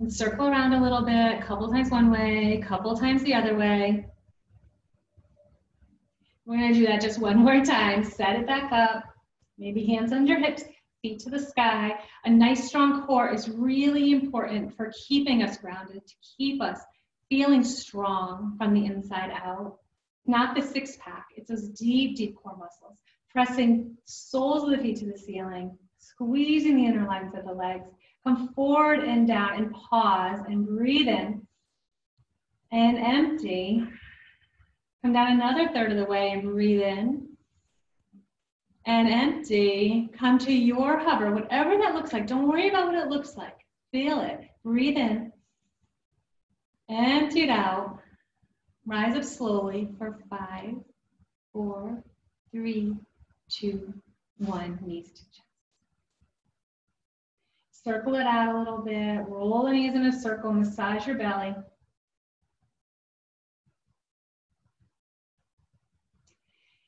And circle around a little bit, couple times one way, couple times the other way. We're gonna do that just one more time. Set it back up. Maybe hands under hips, feet to the sky. A nice strong core is really important for keeping us grounded, to keep us feeling strong from the inside out. Not the 6-pack, it's those deep, deep core muscles. Pressing soles of the feet to the ceiling, squeezing the inner lines of the legs. Come forward and down and pause and breathe in and empty. Come down another 1/3 of the way and breathe in and empty. Come to your hover, whatever that looks like. Don't worry about what it looks like. Feel it. Breathe in. Empty it out. Rise up slowly for 5, 4, 3, 2, 1. Knees to chest. Circle it out a little bit. Roll the knees in a circle. Massage your belly.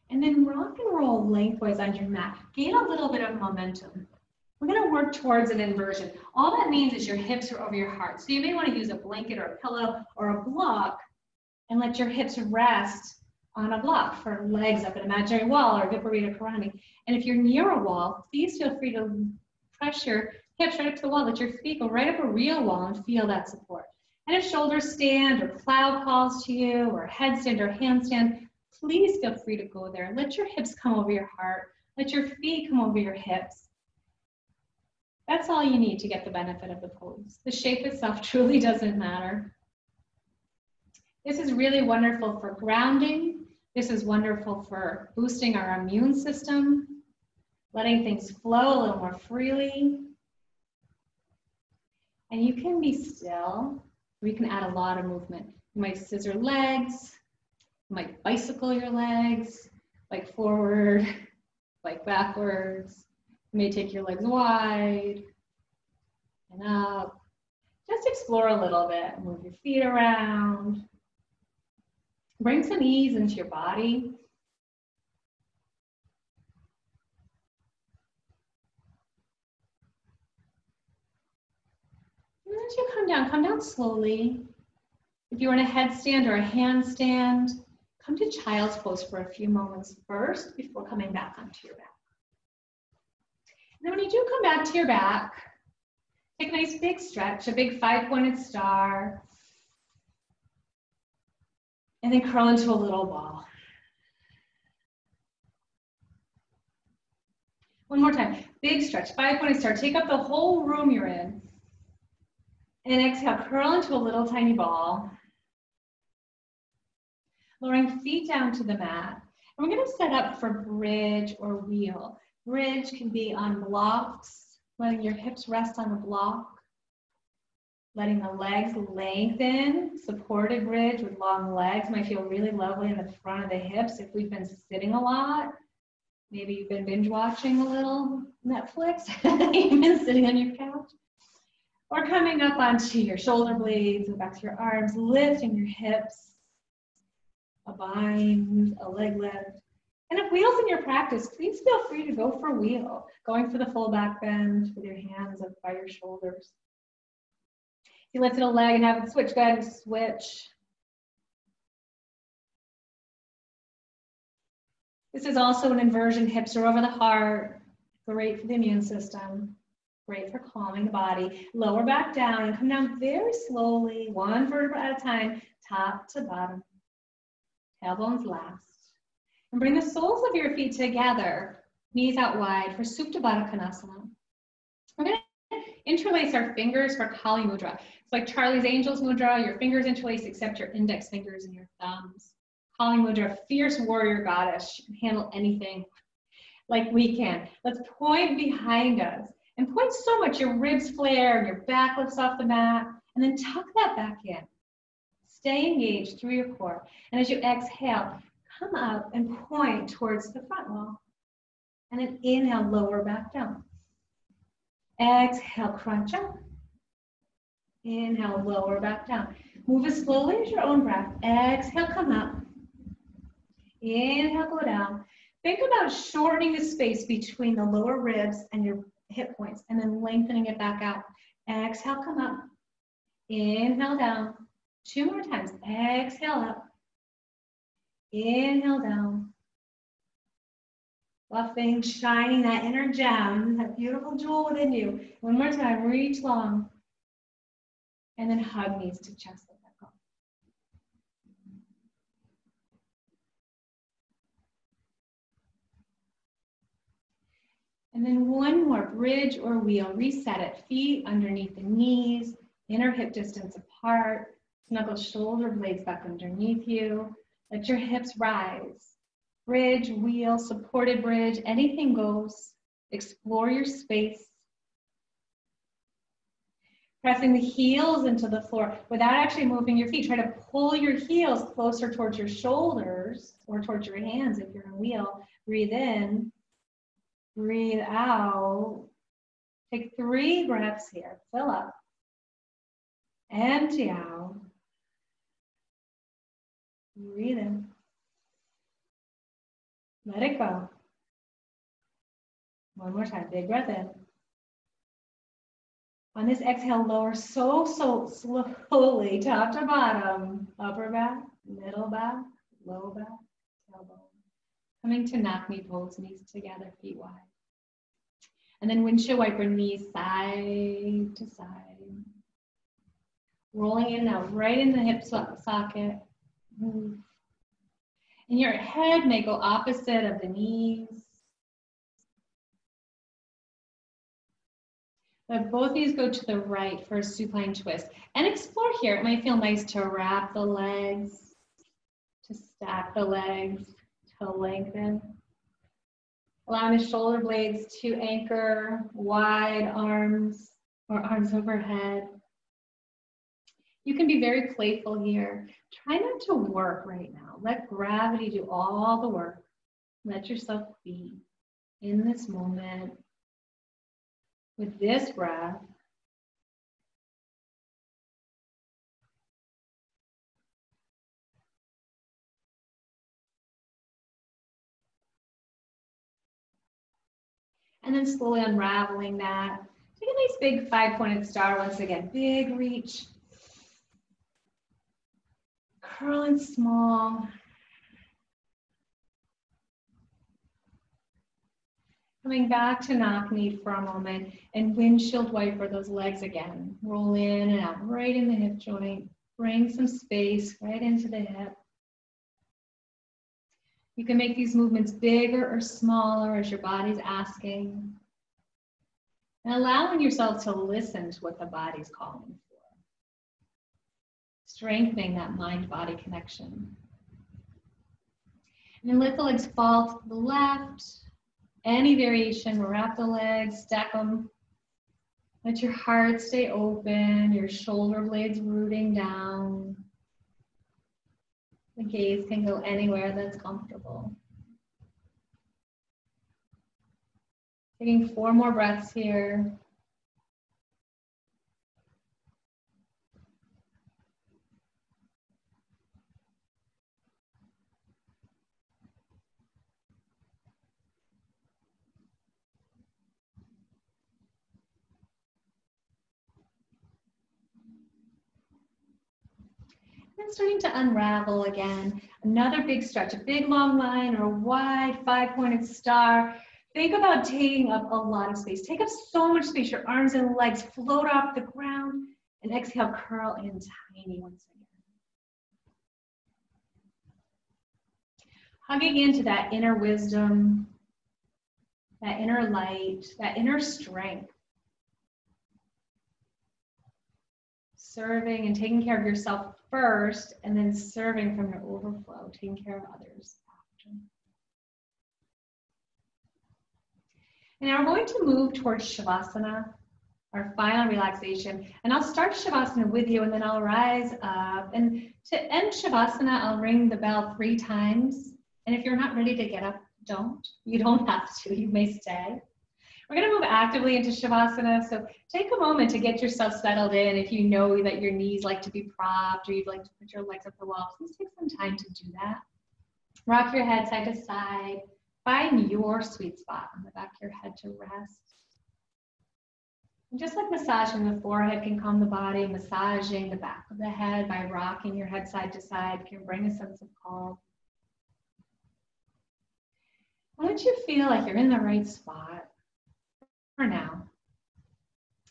And then rock and roll lengthwise on your mat. Gain a little bit of momentum. We're going to work towards an inversion. All that means is your hips are over your heart. So you may want to use a blanket or a pillow or a block and let your hips rest on a block for legs up an imaginary wall or Viparita Karani. And if you're near a wall, please feel free to press your hips right up to the wall. Let your feet go right up a real wall and feel that support. And if shoulders stand or cloud calls to you or headstand or handstand, please feel free to go there. Let your hips come over your heart. Let your feet come over your hips. That's all you need to get the benefit of the pose. The shape itself truly doesn't matter. This is really wonderful for grounding. This is wonderful for boosting our immune system, letting things flow a little more freely. And you can be still, or you can add a lot of movement. You might scissor legs, you might bicycle your legs, like forward, like backwards. You may take your legs wide and up. Just explore a little bit. Move your feet around. Bring some ease into your body. And as you come down slowly. If you're in a headstand or a handstand, come to child's pose for a few moments first before coming back onto your back. And then when you do come back to your back, take a nice big stretch, a big 5-pointed star, and then curl into a little ball. One more time, big stretch, 5-pointed star. Take up the whole room you're in. And exhale, curl into a little tiny ball. Lowering feet down to the mat. And we're going to set up for bridge or wheel. Bridge can be on blocks, letting your hips rest on a block. Letting the legs lengthen. Supported bridge with long legs might feel really lovely in the front of the hips if we've been sitting a lot. Maybe you've been binge watching a little Netflix. You've been sitting on your couch. Or coming up onto your shoulder blades, back to your arms, lifting your hips. A bind, a leg lift. And if wheel's in your practice, please feel free to go for wheel. Going for the full back bend with your hands up by your shoulders. If you lifted a leg and have it switch, go ahead and switch. This is also an inversion. Hips are over the heart. Great for the immune system. Great for calming the body. Lower back down and come down very slowly, one vertebra at a time, top to bottom. Tailbones last. And bring the soles of your feet together, knees out wide for Supta Baddha Konasana. We're going to interlace our fingers for Kali Mudra. It's like Charlie's Angels Mudra. Your fingers interlace except your index fingers and your thumbs. Kali Mudra, fierce warrior goddess. She can handle anything like we can. Let's point behind us and point so much your ribs flare and your back lifts off the mat. And then tuck that back in. Stay engaged through your core. And as you exhale, come up and point towards the front wall. And then inhale, lower back down. Exhale, crunch up. Inhale, lower back down. Move as slowly as your own breath. Exhale, come up. Inhale, go down. Think about shortening the space between the lower ribs and your hip points and then lengthening it back out. Exhale, come up. Inhale, down. 2 more times. Exhale up. Inhale down. Fluffing, shining that inner gem, that beautiful jewel within you. One more time. Reach long. And then hug knees to chest. Let that go. And then one more bridge or wheel. Reset it. Feet underneath the knees. Inner hip distance apart. Snuggle shoulder blades back underneath you. Let your hips rise. Bridge, wheel, supported bridge, anything goes. Explore your space. Pressing the heels into the floor without actually moving your feet. Try to pull your heels closer towards your shoulders or towards your hands if you're in a wheel. Breathe in. Breathe out. Take 3 breaths here. Fill up. Empty out. Breathe in. Let it go. One more time. Big breath in. On this exhale, lower so slowly, top to bottom, upper back, middle back, low back, tailbone. Coming to knock knee pose, knees together, feet wide. And then windshield wiper, knees side to side. Rolling in now, right in the hip socket. Move. And your head may go opposite of the knees. Let both knees go to the right for a supine twist. And explore here. It might feel nice to wrap the legs, to stack the legs, to lengthen. Allowing the shoulder blades to anchor, wide arms or arms overhead. You can be very playful here. Try not to work right now. Let gravity do all the work. Let yourself be in this moment with this breath. And then slowly unraveling that. Take a nice big 5-pointed star once again. Big reach. Curl and small. Coming back to knock knee for a moment and windshield wiper those legs again. Roll in and out, right in the hip joint. Bring some space right into the hip. You can make these movements bigger or smaller as your body's asking. And allowing yourself to listen to what the body's calling for. Strengthening that mind-body connection. And then let the legs fall to the left. Any variation, wrap the legs, stack them. Let your heart stay open, your shoulder blades rooting down. The gaze can go anywhere that's comfortable. Taking 4 more breaths here. And starting to unravel again. Another big stretch, a big long line or a wide 5-pointed star. Think about taking up a lot of space. Take up so much space. Your arms and legs float off the ground. And exhale, curl in tiny once again. Hugging into that inner wisdom, that inner light, that inner strength. Serving and taking care of yourself first, and then serving from your overflow, taking care of others after. And now we're going to move towards Shavasana, our final relaxation. And I'll start Shavasana with you, and then I'll rise up. And to end Shavasana, I'll ring the bell 3 times. And if you're not ready to get up, don't. You don't have to. You may stay. We're going to move actively into Shavasana, so take a moment to get yourself settled in. If you know that your knees like to be propped or you'd like to put your legs up the wall, please take some time to do that. Rock your head side to side. Find your sweet spot on the back of your head to rest. And just like massaging the forehead can calm the body, massaging the back of the head by rocking your head side to side can bring a sense of calm. Why don't you feel like you're in the right spot? For now,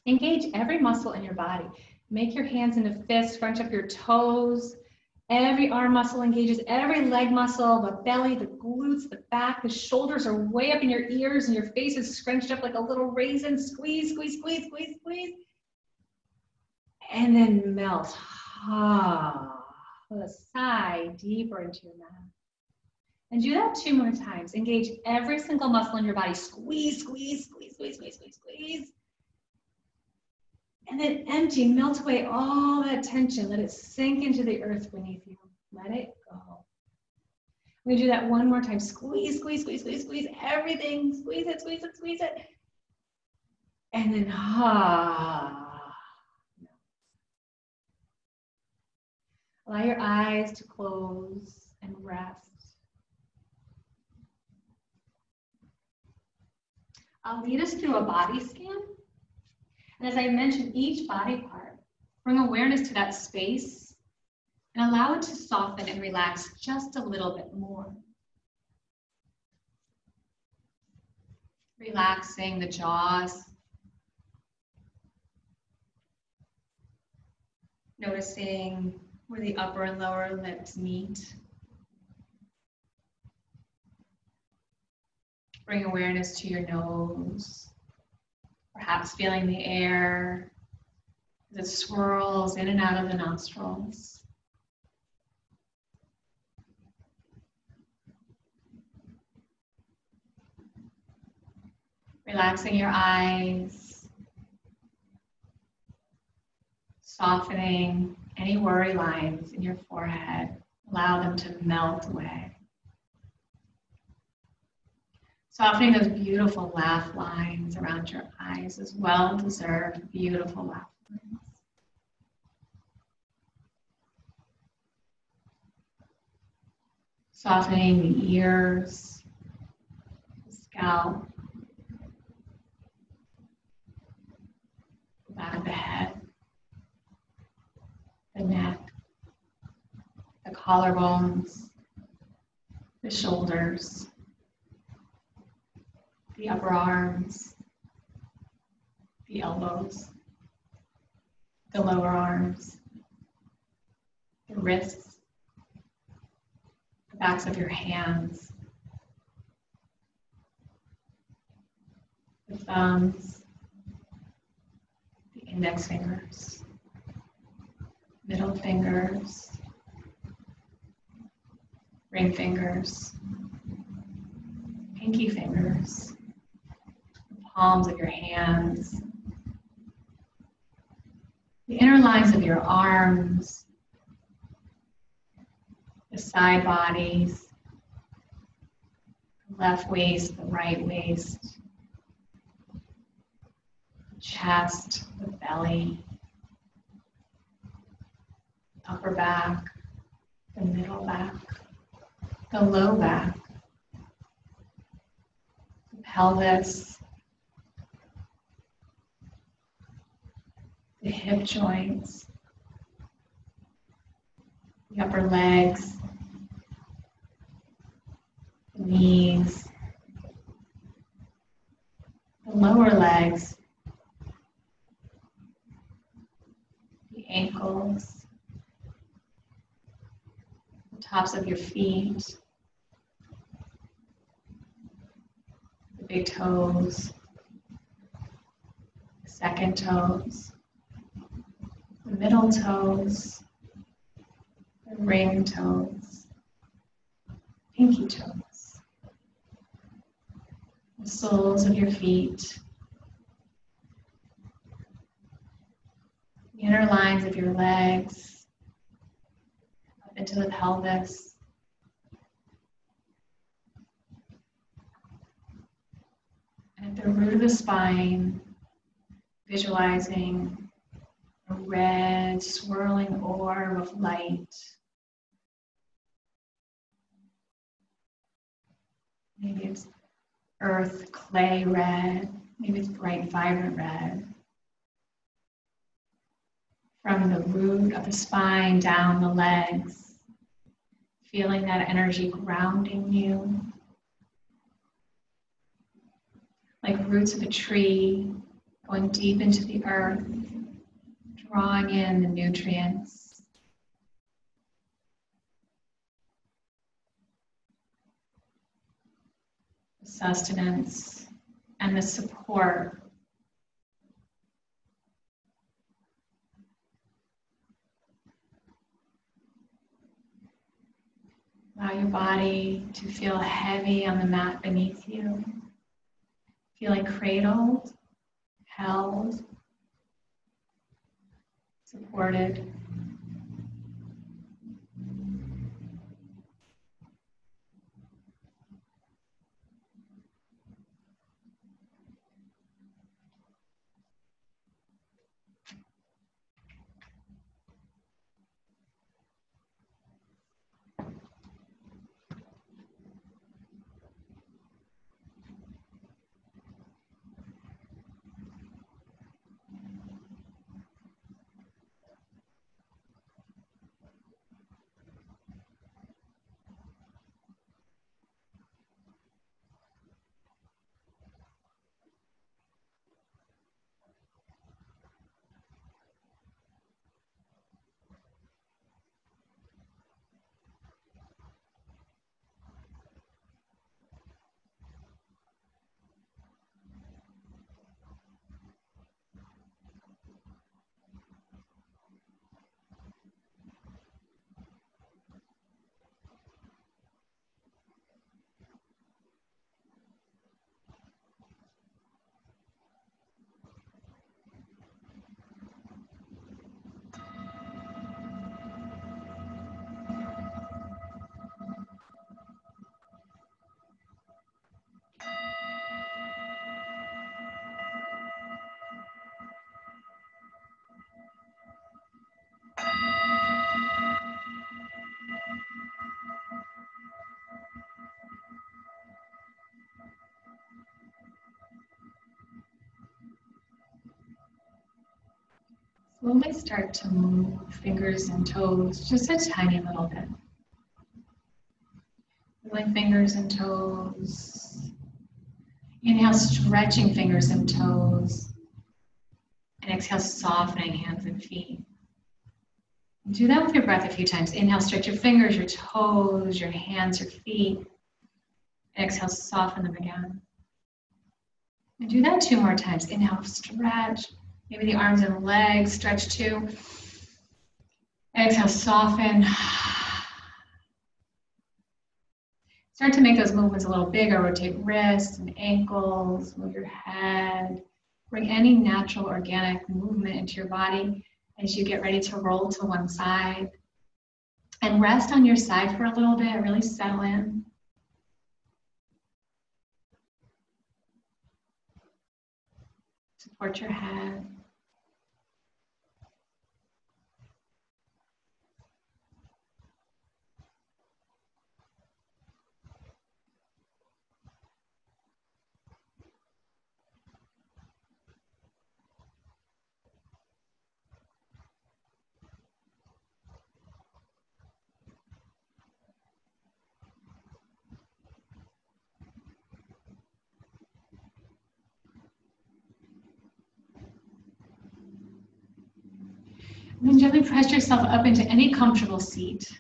engage every muscle in your body. Make your hands into fists, scrunch up your toes. Every arm muscle engages, every leg muscle, the belly, the glutes, the back, the shoulders are way up in your ears and your face is scrunched up like a little raisin. Squeeze, squeeze, squeeze, squeeze, squeeze. And then melt. With a sigh deeper into your mouth. And do that 2 more times. Engage every single muscle in your body. Squeeze, squeeze, squeeze, squeeze, squeeze, squeeze, squeeze. And then empty, melt away all that tension. Let it sink into the earth beneath you. Let it go. I'm going to do that 1 more time. Squeeze, squeeze, squeeze, squeeze, squeeze everything. Squeeze it, squeeze it, squeeze it. And then allow your eyes to close and rest. I'll lead us through a body scan. And as I mentioned, each body part, bring awareness to that space and allow it to soften and relax just a little bit more. Relaxing the jaws. Noticing where the upper and lower lips meet. Bring awareness to your nose, Perhaps feeling the air as it swirls in and out of the nostrils. Relaxing your eyes, softening any worry lines in your forehead. Allow them to melt away. Softening those beautiful laugh lines around your eyes, as well-deserved beautiful laugh lines. Softening the ears, the scalp, the back of the head, the neck, the collarbones, the shoulders, the upper arms, the elbows, the lower arms, the wrists, the backs of your hands, the thumbs, the index fingers, middle fingers, ring fingers, pinky fingers, the palms of your hands, the inner lines of your arms, the side bodies, the left waist, the right waist, the chest, the belly, the upper back, the middle back, the low back, the pelvis, the hip joints, the upper legs, the knees, the lower legs, the ankles, the tops of your feet, the big toes, the second toes, the middle toes, the ring toes, pinky toes, the soles of your feet, the inner lines of your legs, up into the pelvis, and at the root of the spine, visualizing a red swirling orb of light. Maybe it's earth, clay red. Maybe it's bright, vibrant red. From the root of the spine down the legs, feeling that energy grounding you. Like roots of a tree going deep into the earth, drawing in the nutrients. The sustenance and the support. Allow your body to feel heavy on the mat beneath you, feeling cradled, held, supported. Slowly start to move fingers and toes just a tiny little bit. Wiggling fingers and toes. Inhale, stretching fingers and toes. And exhale, softening hands and feet. Do that with your breath a few times. Inhale, stretch your fingers, your toes, your hands, your feet. And exhale, soften them again. And do that 2 more times. Inhale, stretch. Maybe the arms and legs stretch too. Exhale, soften. Start to make those movements a little bigger. Rotate wrists and ankles, move your head. Bring any natural organic movement into your body as you get ready to roll to one side. And rest on your side for a little bit, really settle in. Support your head. And then gently press yourself up into any comfortable seat.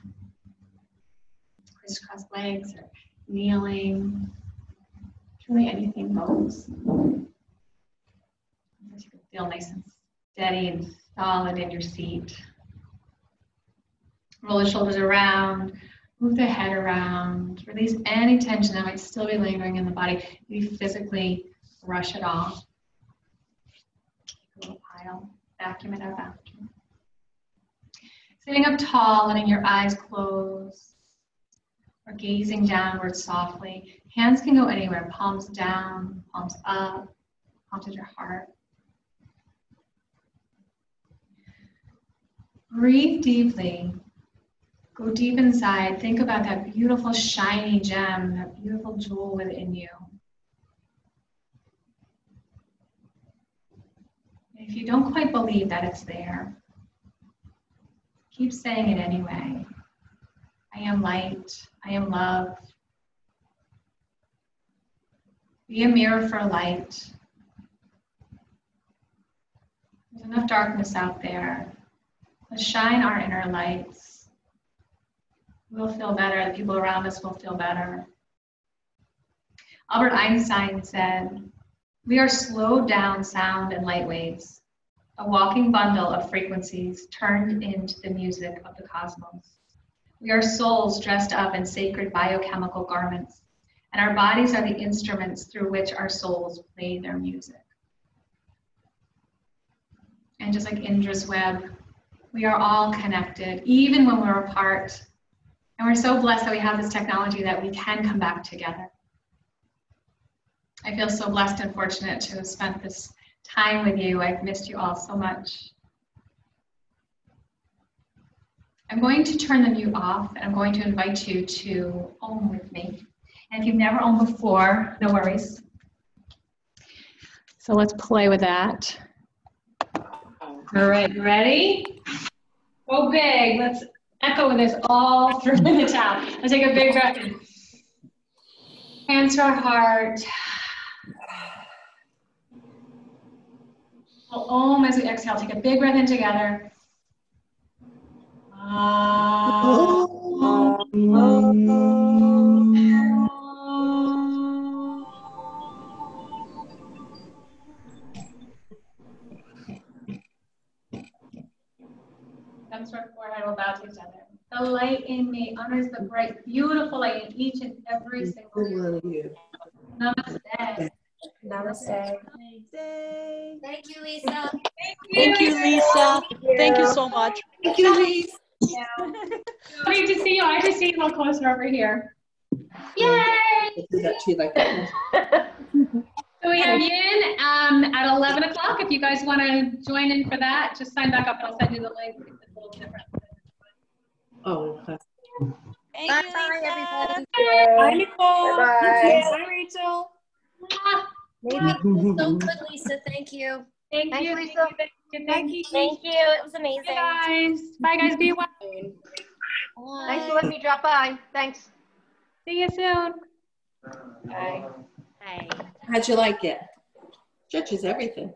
Crisscross legs or kneeling. Really anything goes. You can feel nice and steady and solid in your seat. Roll the shoulders around, move the head around, release any tension that might still be lingering in the body. You physically brush it off. Take a little pile, vacuum it out after. Sitting up tall, letting your eyes close, or gazing downward softly. Hands can go anywhere, palms down, palms up, palms to your heart. Breathe deeply. Go deep inside. Think about that beautiful shiny gem, that beautiful jewel within you. And if you don't quite believe that it's there, keep saying it anyway. I am light. I am love. Be a mirror for light. There's enough darkness out there. Let's shine our inner lights. We'll feel better. The people around us will feel better. Albert Einstein said, "We are slowed down sound and light waves, a walking bundle of frequencies turned into the music of the cosmos. We are souls dressed up in sacred biochemical garments, and our bodies are the instruments through which our souls play their music." And just like Indra's web, we are all connected, even when we're apart. And we're so blessed that we have this technology that we can come back together. I feel so blessed and fortunate to have spent this time with you. I've missed you all so much. I'm going to turn the mute off, and I'm going to invite you to Om with me. And if you've never Om before, no worries. So let's play with that. All right, ready? Go big. Let's echo with this all through the top. Let's take a big breath in. Hands to our heart. We'll Om as we exhale. Take a big breath in together. Thumbs to our forehead, we'll bow to each other. The light in me honors the bright, beautiful light in each and every single one of you. Namaste. Namaste. Thank you, Lisa. Thank you, Lisa. Thank you so much. Thank you, Lisa. Great to see you. I just see you a little closer over here. Yay! Do that too, like that. So we have Yin at 11 o'clock. If you guys want to join in for that, just sign back up and I'll send you the link. It's a little different. Oh, Thank Bye, you, bye, Lisa. everybody. Bye, Nicole. Bye. Bye, Rachel. Maybe so good, Lisa. Thank you. Thank Thanks, you. Lisa. Thank Thank you. It was amazing. guys. Bye, guys. Be well. Thanks for letting me drop by. Thanks. See you soon. Bye. Bye. How'd you like it? Stretches everything.